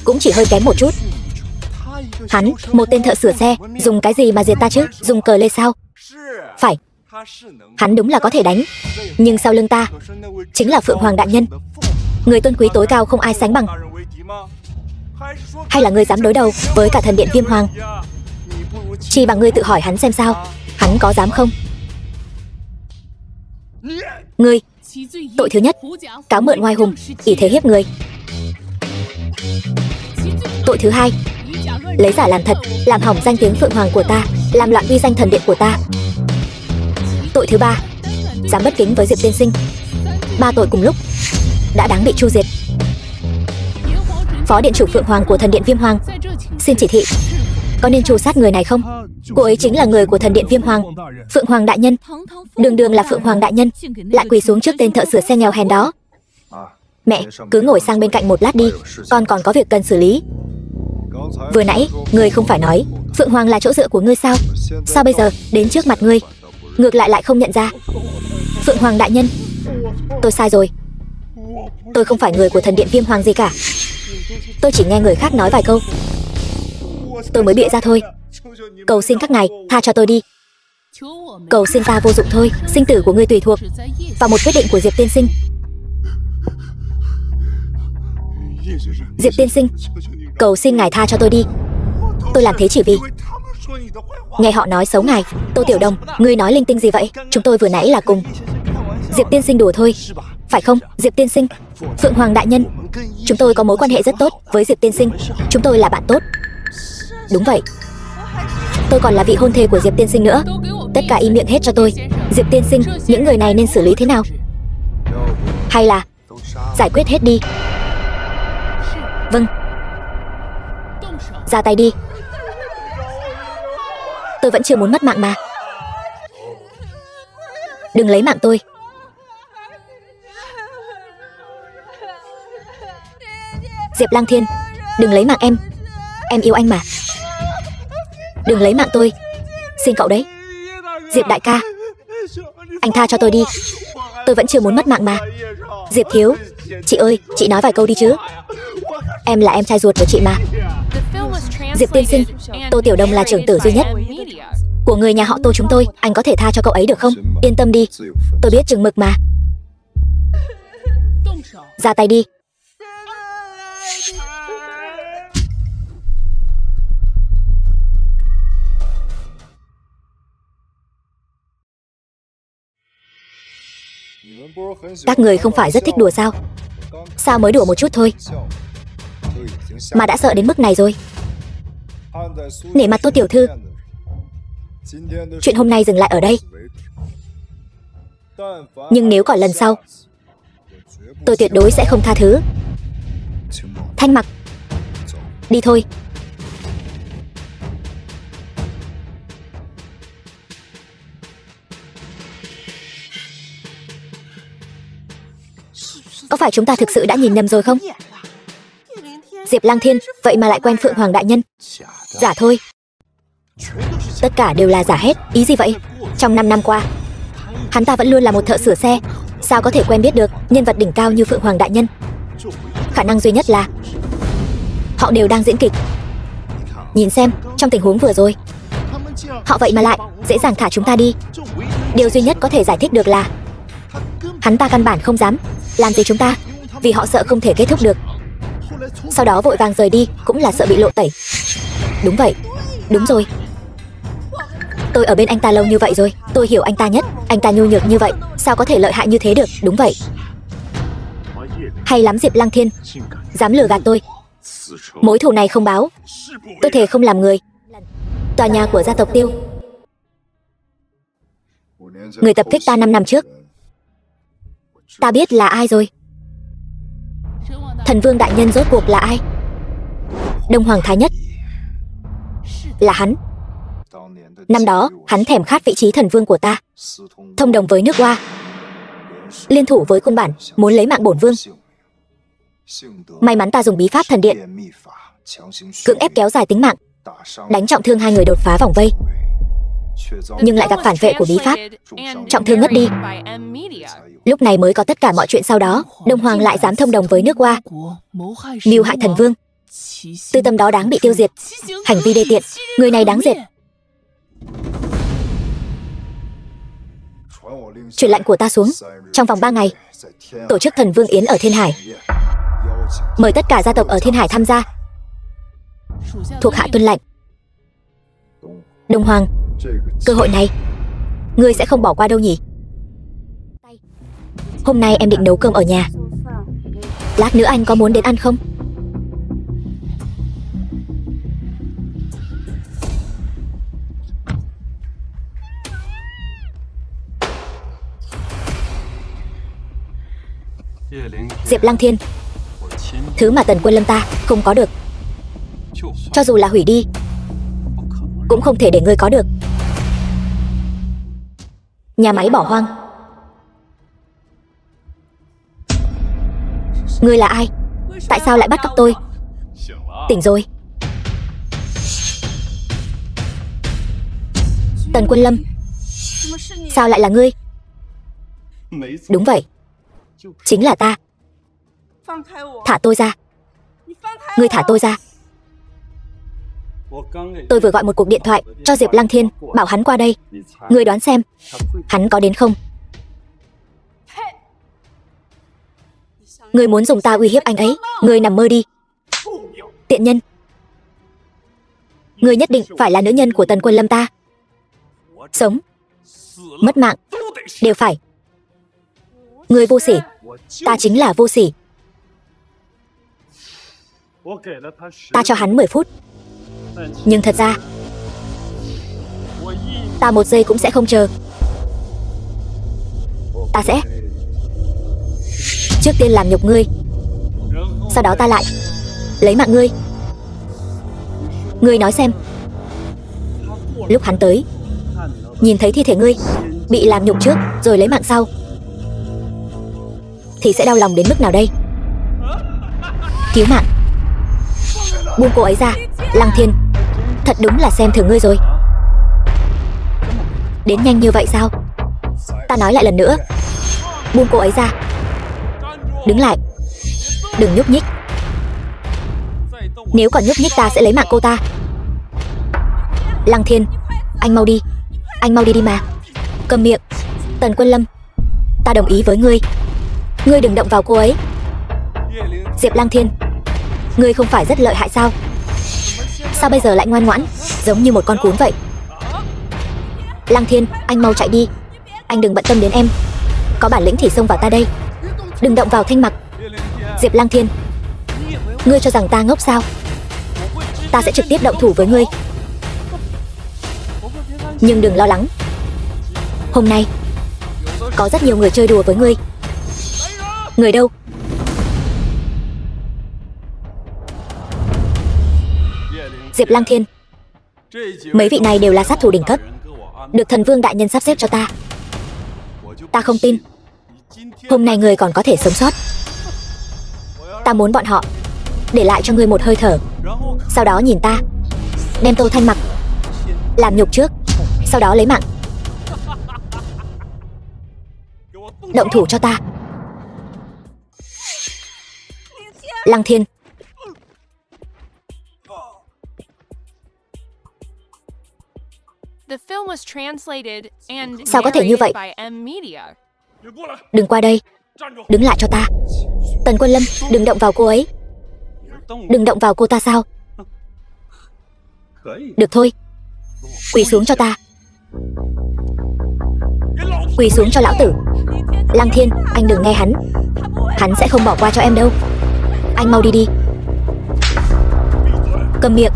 cũng chỉ hơi kém một chút. Hắn, một tên thợ sửa xe, dùng cái gì mà diệt ta chứ? Dùng cờ lê sao? Phải, hắn đúng là có thể đánh, nhưng sau lưng ta chính là Phượng Hoàng đại nhân, người tôn quý tối cao không ai sánh bằng. Hay là ngươi dám đối đầu với cả thần điện Viêm Hoàng? Chỉ bằng ngươi tự hỏi hắn xem sao, hắn có dám không? Ngươi, tội thứ nhất, cáo mượn oai hùng, ỷ thế hiếp người. Tội thứ hai, lấy giả làm thật, làm hỏng danh tiếng Phượng Hoàng của ta, làm loạn uy danh thần điện của ta. Tội thứ ba, dám bất kính với Diệp tiên sinh. Ba tội cùng lúc đã đáng bị chu diệt. Phó điện chủ Phượng Hoàng của thần điện Viêm Hoàng xin chỉ thị, có nên tru sát người này không? Cô ấy chính là người của thần điện Viêm Hoàng. Phượng Hoàng đại nhân, đường đường là Phượng Hoàng đại nhân, lại quỳ xuống trước tên thợ sửa xe nghèo hèn đó. Mẹ, cứ ngồi sang bên cạnh một lát đi, con còn có việc cần xử lý. Vừa nãy, ngươi không phải nói Phượng Hoàng là chỗ dựa của ngươi sao? Sao bây giờ, đến trước mặt ngươi, ngược lại không nhận ra? Phượng Hoàng đại nhân, tôi sai rồi. Tôi không phải người của thần điện Viêm Hoàng gì cả. Tôi chỉ nghe người khác nói vài câu, tôi mới bịa ra thôi. Cầu xin các ngài, tha cho tôi đi. Cầu xin ta vô dụng thôi, sinh tử của ngươi tùy thuộc vào một quyết định của Diệp tiên sinh. Diệp tiên sinh, cầu xin ngài tha cho tôi đi. Tôi làm thế chỉ vì nghe họ nói xấu ngài. Tô Tiểu Đồng, ngươi nói linh tinh gì vậy? Chúng tôi vừa nãy là cùng Diệp tiên sinh đùa thôi, phải không? Diệp tiên sinh, Phượng Hoàng đại nhân, chúng tôi có mối quan hệ rất tốt với Diệp tiên sinh, chúng tôi là bạn tốt. Đúng vậy, tôi còn là vị hôn thê của Diệp tiên sinh nữa. Tất cả im miệng hết cho tôi. Diệp tiên sinh, những người này nên xử lý thế nào? Hay là giải quyết hết đi? Vâng, ra tay đi. Tôi vẫn chưa muốn mất mạng mà. Đừng lấy mạng tôi. Diệp Lăng Thiên, đừng lấy mạng em. Em yêu anh mà. Đừng lấy mạng tôi, xin cậu đấy. Diệp đại ca, anh tha cho tôi đi. Tôi vẫn chưa muốn mất mạng mà. Diệp thiếu, chị ơi, chị nói vài câu đi chứ. Em là em trai ruột của chị mà. Diệp tiên sinh, Tô Tiểu Đông là trưởng tử duy nhất của người nhà họ Tô chúng tôi. Anh có thể tha cho cậu ấy được không? Yên tâm đi, tôi biết chừng mực mà. Ra tay đi. Các người không phải rất thích đùa sao? Sao mới đùa một chút thôi mà đã sợ đến mức này rồi? Nể mặt Tô tiểu thư, chuyện hôm nay dừng lại ở đây. Nhưng nếu còn lần sau, tôi tuyệt đối sẽ không tha thứ. Thanh Mặc, đi thôi. Có phải chúng ta thực sự đã nhìn nhầm rồi không? Diệp Lăng Thiên, vậy mà lại quen Phượng Hoàng đại nhân. Giả thôi. Tất cả đều là giả hết. Ý gì vậy? Trong 5 năm qua, hắn ta vẫn luôn là một thợ sửa xe, sao có thể quen biết được nhân vật đỉnh cao như Phượng Hoàng đại nhân? Khả năng duy nhất là họ đều đang diễn kịch. Nhìn xem, trong tình huống vừa rồi, họ vậy mà lại dễ dàng thả chúng ta đi. Điều duy nhất có thể giải thích được là hắn ta căn bản không dám làm gì chúng ta, vì họ sợ không thể kết thúc được. Sau đó vội vàng rời đi cũng là sợ bị lộ tẩy. Đúng vậy, đúng rồi. Tôi ở bên anh ta lâu như vậy rồi, tôi hiểu anh ta nhất. Anh ta nhu nhược như vậy, sao có thể lợi hại như thế được? Đúng vậy. Hay lắm Diệp Lăng Thiên, dám lừa gạt tôi. Mối thù này không báo, tôi thề không làm người. Tòa nhà của gia tộc Tiêu, người tập kích ta 5 năm trước, ta biết là ai rồi. Thần Vương đại nhân rốt cuộc là ai? Đông Hoàng Thái Nhất. Là hắn. Năm đó, hắn thèm khát vị trí thần vương của ta, thông đồng với nước Hoa, liên thủ với cung bản, muốn lấy mạng bổn vương. May mắn ta dùng bí pháp thần điện, cưỡng ép kéo dài tính mạng, đánh trọng thương 2 người đột phá vòng vây, nhưng lại gặp phản vệ của bí pháp, trọng thương ngất đi. Lúc này mới có tất cả mọi chuyện sau đó. Đông Hoàng lại dám thông đồng với nước Hoa, mưu hại thần vương. Tư tâm đó đáng bị tiêu diệt. Hành vi đê tiện, người này đáng diệt. Truyền lệnh của ta xuống, trong vòng 3 ngày tổ chức thần vương yến ở Thiên Hải, mời tất cả gia tộc ở Thiên Hải tham gia. Thuộc hạ tuân lệnh. Đông Hoàng, cơ hội này ngươi sẽ không bỏ qua đâu nhỉ? Hôm nay em định nấu cơm ở nhà, lát nữa anh có muốn đến ăn không? Diệp Lăng Thiên, thứ mà Tần Quân Lâm ta không có được, cho dù là hủy đi cũng không thể để ngươi có được. Nhà máy bỏ hoang. Ngươi là ai? Tại sao lại bắt cóc tôi? Tỉnh rồi. Tần Quân Lâm, sao lại là ngươi? Đúng vậy, chính là ta. Thả tôi ra. Ngươi thả tôi ra. Tôi vừa gọi một cuộc điện thoại cho Diệp Lăng Thiên, bảo hắn qua đây. Ngươi đoán xem hắn có đến không? Ngươi muốn dùng ta uy hiếp anh ấy, ngươi nằm mơ đi. Tiện nhân, ngươi nhất định phải là nữ nhân của Tần Quân Lâm ta. Sống, mất mạng đều phải. Ngươi vô sỉ, ta chính là vô sỉ. Ta cho hắn 10 phút, nhưng thật ra ta 1 giây cũng sẽ không chờ. Ta sẽ trước tiên làm nhục ngươi, sau đó ta lại lấy mạng ngươi. Ngươi nói xem, lúc hắn tới, nhìn thấy thi thể ngươi bị làm nhục trước rồi lấy mạng sau, thì sẽ đau lòng đến mức nào đây? Cứu mạng, buông cô ấy ra. Lăng Thiên, thật đúng là xem thường ngươi rồi. Đến nhanh như vậy sao? Ta nói lại lần nữa, buông cô ấy ra. Đứng lại, đừng nhúc nhích. Nếu còn nhúc nhích ta sẽ lấy mạng cô ta. Lăng Thiên, anh mau đi. Anh mau đi đi mà. Cầm miệng. Tần Quân Lâm, ta đồng ý với ngươi. Ngươi đừng động vào cô ấy. Diệp Lăng Thiên, ngươi không phải rất lợi hại sao? Sao bây giờ lại ngoan ngoãn, giống như một con cún vậy? Lăng Thiên, anh mau chạy đi. Anh đừng bận tâm đến em. Có bản lĩnh thì xông vào ta đây. Đừng động vào Thanh Mặc. Diệp Lăng Thiên, ngươi cho rằng ta ngốc sao? Ta sẽ trực tiếp động thủ với ngươi. Nhưng đừng lo lắng, hôm nay có rất nhiều người chơi đùa với ngươi. Người đâu? Diệp Lăng Thiên, mấy vị này đều là sát thủ đỉnh cấp, được thần vương đại nhân sắp xếp cho ta. Ta không tin hôm nay ngươi còn có thể sống sót. Ta muốn bọn họ để lại cho ngươi một hơi thở, sau đó nhìn ta đem Tô Thanh Mặc làm nhục trước, sau đó lấy mạng. Động thủ cho ta. Lăng Thiên, sao có thể như vậy? Đừng qua đây. Đứng lại cho ta. Tần Quân Lâm, đừng động vào cô ấy. Đừng động vào cô ta sao? Được thôi, quỳ xuống cho ta. Quỳ xuống cho lão tử. Lăng Thiên, anh đừng nghe hắn. Hắn sẽ không bỏ qua cho em đâu. Anh mau đi đi. Cầm miệng.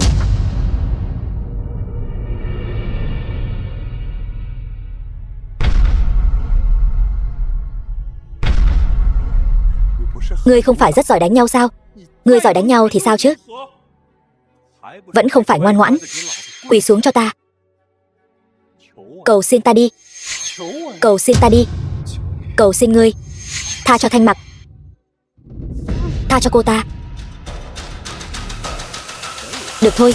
Ngươi không phải rất giỏi đánh nhau sao? Ngươi giỏi đánh nhau thì sao chứ? Vẫn không phải ngoan ngoãn. Quỳ xuống cho ta. Cầu xin ta đi. Cầu xin ta đi. Cầu xin ngươi. Tha cho Thanh Mặc. Tha cho cô ta. Được thôi.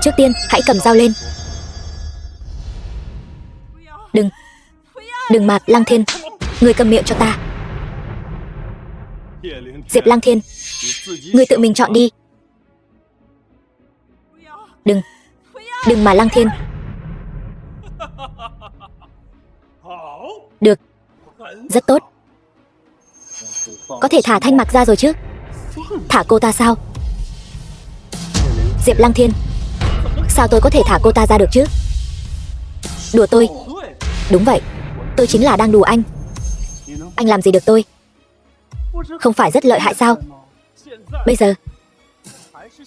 Trước tiên hãy cầm dao lên. Đừng mà, Lăng Thiên. Ngươi cầm miệng cho ta. Diệp Lăng Thiên, ngươi tự mình chọn đi. Đừng mà, Lăng Thiên. Được. Rất tốt. Có thể thả Thanh Mặc ra rồi chứ? Thả cô ta sao? Diệp Lăng Thiên, sao tôi có thể thả cô ta ra được chứ? Đùa tôi? Đúng vậy, tôi chính là đang đùa anh. Anh làm gì được tôi? Không phải rất lợi hại sao? Bây giờ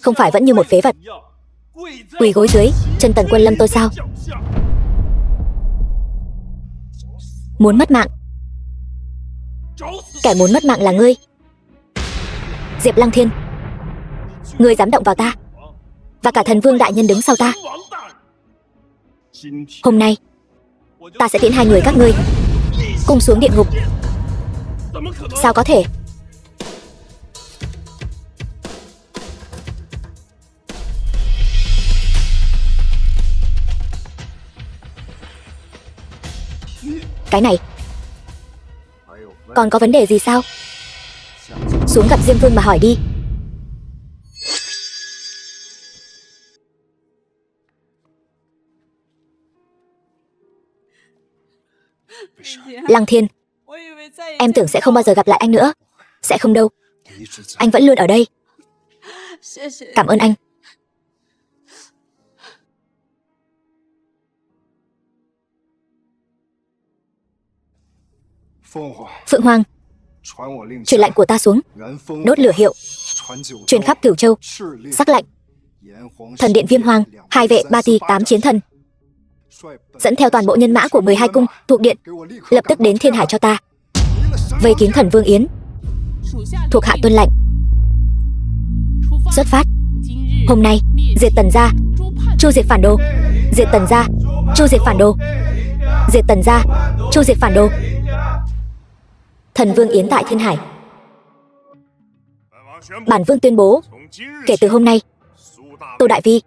không phải vẫn như một phế vật quỳ gối dưới chân Tần Quân Lâm tôi sao? Muốn mất mạng. Kẻ muốn mất mạng là ngươi. Diệp Lăng Thiên, ngươi dám động vào ta, và cả Thần Vương đại nhân đứng sau ta. Hôm nay ta sẽ tiễn hai người các ngươi cùng xuống địa ngục. Sao có thể? Cái này còn có vấn đề gì sao? Xuống gặp Diêm Vương mà hỏi đi. Lăng Thiên, em tưởng sẽ không bao giờ gặp lại anh nữa. Sẽ không đâu. Anh vẫn luôn ở đây. Cảm ơn anh. Phượng Hoàng, truyền lệnh của ta xuống. Đốt lửa hiệu, truyền khắp Cửu Châu. Sắc lệnh, thần điện Viêm Hoàng, hai vệ Ba Ti 8 chiến thần, dẫn theo toàn bộ nhân mã của 12 cung thuộc điện, lập tức đến Thiên Hải cho ta. Vây kín Thần Vương Yến. Thuộc hạ tuân lệnh. Xuất phát. Hôm nay diệt Tần gia, chu diệt phản đồ. Diệt Tần gia, chu diệt phản đồ. Diệt Tần gia, chu diệt phản đồ. Thần Vương Yến tại Thiên Hải. Bản vương tuyên bố, kể từ hôm nay, Tô Đại Vi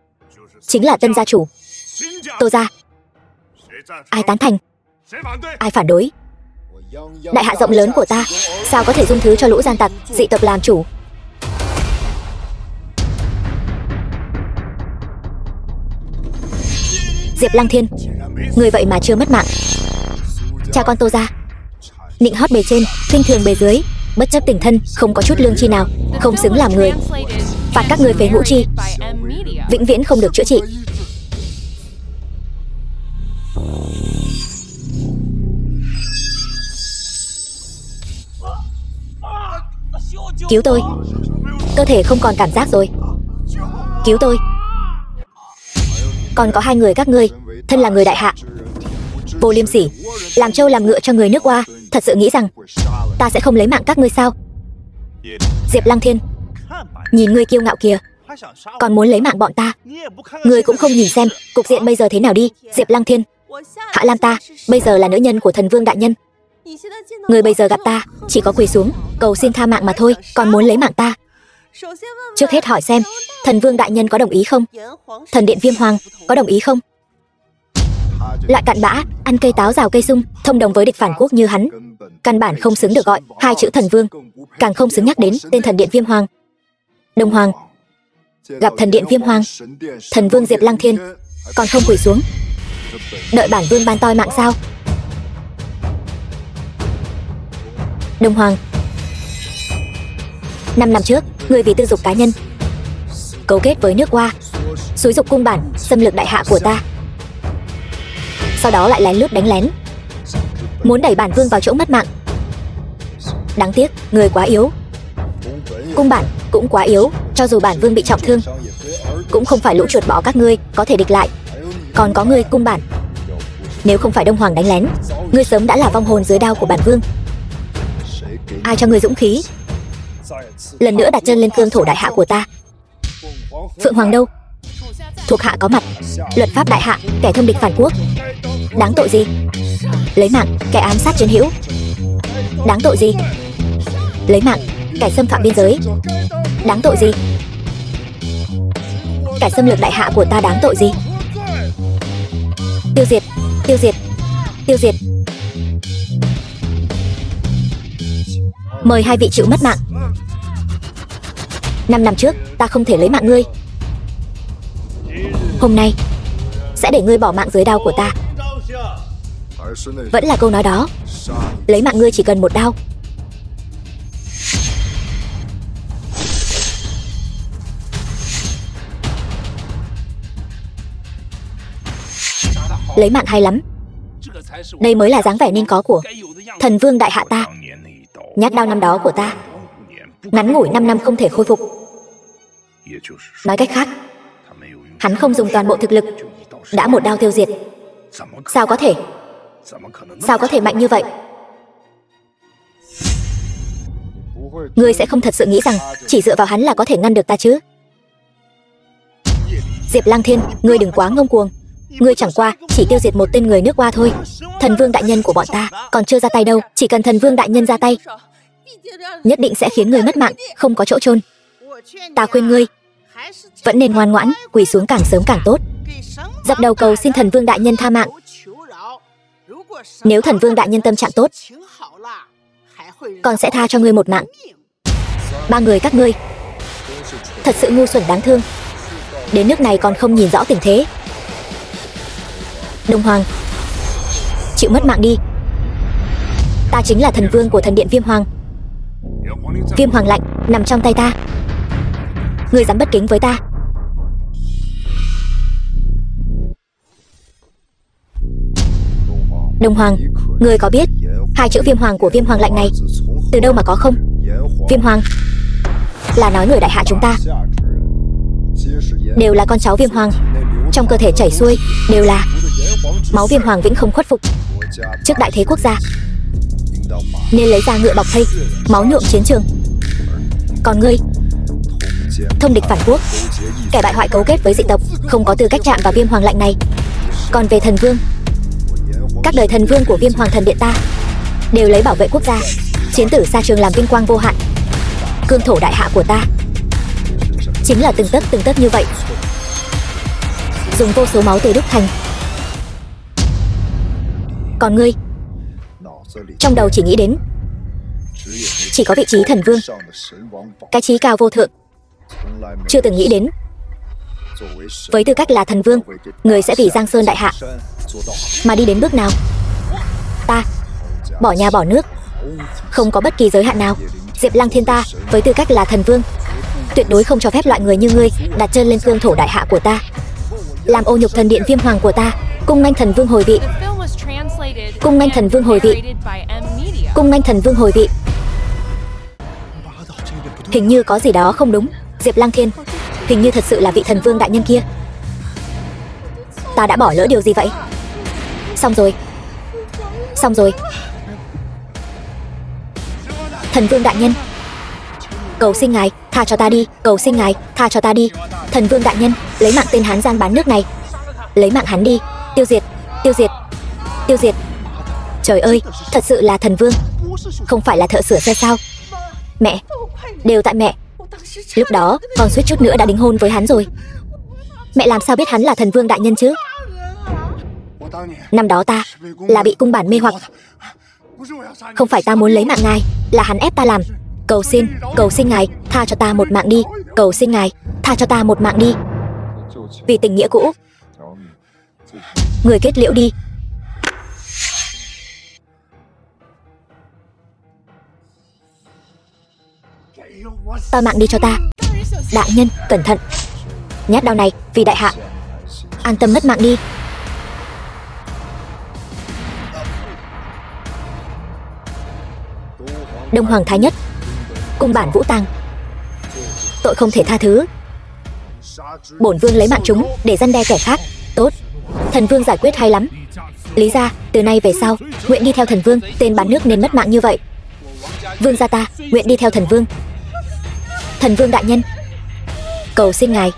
chính là tân gia chủ. Tô gia, ai tán thành, ai phản đối? Đại hạ rộng lớn của ta sao có thể dung thứ cho lũ gian tặc dị tộc làm chủ? Diệp Lăng Thiên, người vậy mà chưa mất mạng. Cha con Tô gia nịnh hót bề trên, khinh thường bề dưới, bất chấp tình thân, không có chút lương tri nào, không xứng làm người. Phạt các người phế ngũ chi, vĩnh viễn không được chữa trị. Cứu tôi. Cơ thể không còn cảm giác rồi. Cứu tôi. Còn có hai người các ngươi, thân là người đại hạ, vô liêm sỉ, làm trâu làm ngựa cho người nước Hoa, thật sự nghĩ rằng ta sẽ không lấy mạng các ngươi sao? Diệp Lăng Thiên, nhìn ngươi kiêu ngạo kìa, còn muốn lấy mạng bọn ta. Ngươi cũng không nhìn xem cục diện bây giờ thế nào đi. Diệp Lăng Thiên, Hạ Lam ta bây giờ là nữ nhân của Thần Vương đại nhân. Ngươi bây giờ gặp ta chỉ có quỳ xuống cầu xin tha mạng mà thôi, còn muốn lấy mạng ta. Trước hết hỏi xem Thần Vương đại nhân có đồng ý không? Thần điện Viêm Hoàng có đồng ý không? Loại cặn bã, ăn cây táo rào cây sung, thông đồng với địch phản quốc như hắn, căn bản không xứng được gọi hai chữ thần vương, càng không xứng nhắc đến tên thần điện Viêm Hoàng. Đông Hoàng, gặp thần điện Viêm Hoàng, Thần Vương Diệp Lăng Thiên còn không quỳ xuống, đợi bản vương ban toi mạng sao? Đông Hoàng, 5 năm trước, người vì tư dục cá nhân cấu kết với nước Hoa, xúi dục cung bản xâm lược đại hạ của ta. sau đó lại lén lút đánh lén, muốn đẩy bản vương vào chỗ mất mạng. Đáng tiếc, người quá yếu. Cung bản cũng quá yếu, cho dù bản vương bị trọng thương, cũng không phải lũ chuột bọ các ngươi có thể địch lại. Còn có ngươi cung bản, nếu không phải Đông Hoàng đánh lén, ngươi sớm đã là vong hồn dưới đao của bản vương. Ai cho ngươi dũng khí lần nữa đặt chân lên cương thổ đại hạ của ta? Phượng Hoàng đâu? Thuộc hạ có mặt. Luật pháp đại hạ, kẻ thông địch phản quốc. Đáng tội gì? Lấy mạng, kẻ ám sát chiến hữu. Đáng tội gì? Lấy mạng, kẻ xâm phạm biên giới. Đáng tội gì? Kẻ xâm lược đại hạ của ta đáng tội gì? Tiêu diệt, tiêu diệt, tiêu diệt. Mời hai vị chịu mất mạng. 5 năm trước, ta không thể lấy mạng ngươi. Hôm nay, sẽ để ngươi bỏ mạng dưới đao của ta. Vẫn là câu nói đó, lấy mạng ngươi chỉ cần một đao. Lấy mạng hay lắm. Đây mới là dáng vẻ nên có của thần vương đại hạ ta. Nhát đao năm đó của ta, ngắn ngủi 5 năm không thể khôi phục. Nói cách khác, hắn không dùng toàn bộ thực lực, đã một đao tiêu diệt. Sao có thể? Sao có thể mạnh như vậy? Ngươi sẽ không thật sự nghĩ rằng chỉ dựa vào hắn là có thể ngăn được ta chứ? Diệp Lăng Thiên, ngươi đừng quá ngông cuồng. Ngươi chẳng qua chỉ tiêu diệt một tên người nước Hoa thôi. Thần vương đại nhân của bọn ta còn chưa ra tay đâu. Chỉ cần thần vương đại nhân ra tay, nhất định sẽ khiến ngươi mất mạng, không có chỗ chôn. Ta khuyên ngươi vẫn nên ngoan ngoãn, quỳ xuống càng sớm càng tốt, dập đầu cầu xin thần vương đại nhân tha mạng. Nếu thần vương đại nhân tâm trạng tốt, con sẽ tha cho ngươi một mạng. Ba người các ngươi thật sự ngu xuẩn đáng thương, đến nước này còn không nhìn rõ tình thế. Đông Hoàng, chịu mất mạng đi. Ta chính là thần vương của thần điện Viêm Hoàng. Viêm Hoàng lạnh nằm trong tay ta. Ngươi dám bất kính với ta? Đông Hoàng, ngươi có biết hai chữ Viêm Hoàng của Viêm Hoàng lạnh này từ đâu mà có không? Viêm Hoàng là nói người đại hạ chúng ta đều là con cháu Viêm Hoàng, trong cơ thể chảy xuôi đều là máu Viêm Hoàng vĩnh không khuất phục. Trước đại thế quốc gia nên lấy ra ngựa bọc thây, máu nhuộm chiến trường. Còn ngươi, thông địch phản quốc, kẻ bại hoại cấu kết với dị tộc, không có tư cách chạm vào Viêm Hoàng lạnh này. Còn về thần vương, các đời thần vương của Viêm Hoàng thần điện ta đều lấy bảo vệ quốc gia, chiến tử xa trường làm vinh quang vô hạn. Cương thổ đại hạ của ta chính là từng tấc như vậy, dùng vô số máu tươi đúc thành. Còn ngươi, trong đầu chỉ nghĩ đến chỉ có vị trí thần vương, cái trí cao vô thượng, chưa từng nghĩ đến với tư cách là thần vương, người sẽ vì Giang Sơn đại hạ mà đi đến bước nào. Ta bỏ nhà bỏ nước, không có bất kỳ giới hạn nào. Diệp Lăng Thiên, ta với tư cách là thần vương, tuyệt đối không cho phép loại người như ngươi đặt chân lên cương thổ đại hạ của ta, làm ô nhục thần điện Viêm Hoàng của ta. Cung nghênh thần vương hồi vị. Cung nghênh thần vương hồi vị. Cung nghênh thần vương hồi vị. Hình như có gì đó không đúng. Diệp Lăng Thiên, hình như thật sự là vị thần vương đại nhân kia. Ta đã bỏ lỡ điều gì vậy? Xong rồi, xong rồi. Thần vương đại nhân, cầu xin ngài tha cho ta đi, cầu xin ngài tha cho ta đi. Thần vương đại nhân, lấy mạng tên hán gian bán nước này, lấy mạng hắn đi. Tiêu diệt, tiêu diệt, tiêu diệt. Trời ơi, thật sự là thần vương, không phải là thợ sửa xe sao? Mẹ, đều tại mẹ. Lúc đó con suýt chút nữa đã đính hôn với hắn rồi. Mẹ làm sao biết hắn là thần vương đại nhân chứ? Năm đó ta là bị cung bản mê hoặc, không phải ta muốn lấy mạng ngài, là hắn ép ta làm. Cầu xin ngài tha cho ta một mạng đi. Cầu xin ngài tha cho ta một mạng đi. Vì tình nghĩa cũ, người kết liễu đi. Ta mạng đi cho ta. Đại nhân, cẩn thận. Nhát đao này vì đại hạ. An tâm mất mạng đi. Đông Hoàng Thái Nhất, cung bản Vũ Tàng, tội không thể tha thứ. Bổn vương lấy mạng chúng để răn đe kẻ khác. Tốt, thần vương giải quyết hay lắm. Lý gia từ nay về sau nguyện đi theo thần vương. Tên bán nước nên mất mạng như vậy. Vương gia ta nguyện đi theo thần vương. Thần vương đại nhân, cầu xin ngài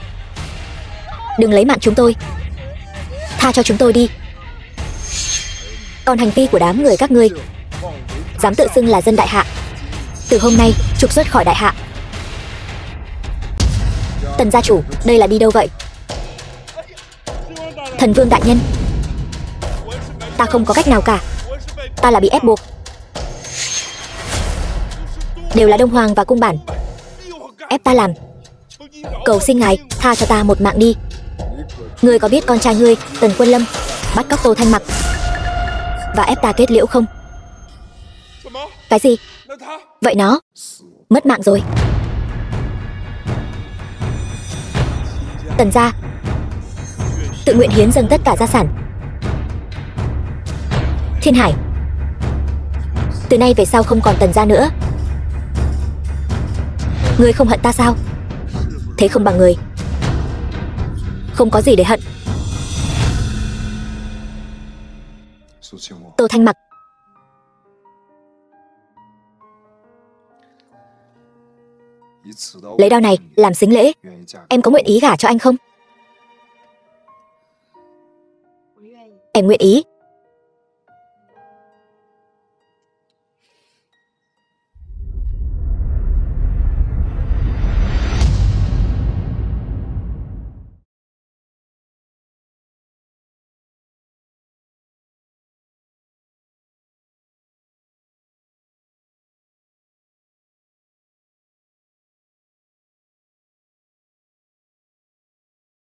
đừng lấy mạng chúng tôi, tha cho chúng tôi đi. Còn hành vi của đám người các ngươi, dám tự xưng là dân đại hạ, từ hôm nay trục xuất khỏi đại hạ. Tần gia chủ, đây là đi đâu vậy? Thần vương đại nhân, ta không có cách nào cả, ta là bị ép buộc. Đều là Đông Hoàng và cung bản ép ta làm. Cầu xin ngài tha cho ta một mạng đi. Ngươi có biết con trai ngươi Tần Quân Lâm bắt cóc Tô Thanh Mặc và ép ta kết liễu không? Cái gì? Vậy nó mất mạng rồi. Tần gia tự nguyện hiến dâng tất cả gia sản. Thiên Hải, từ nay về sau không còn Tần gia nữa. Ngươi không hận ta sao? Thế không bằng người, không có gì để hận. Tô Thanh Mặc, lấy đao này làm sính lễ, em có nguyện ý gả cho anh không? Em nguyện ý.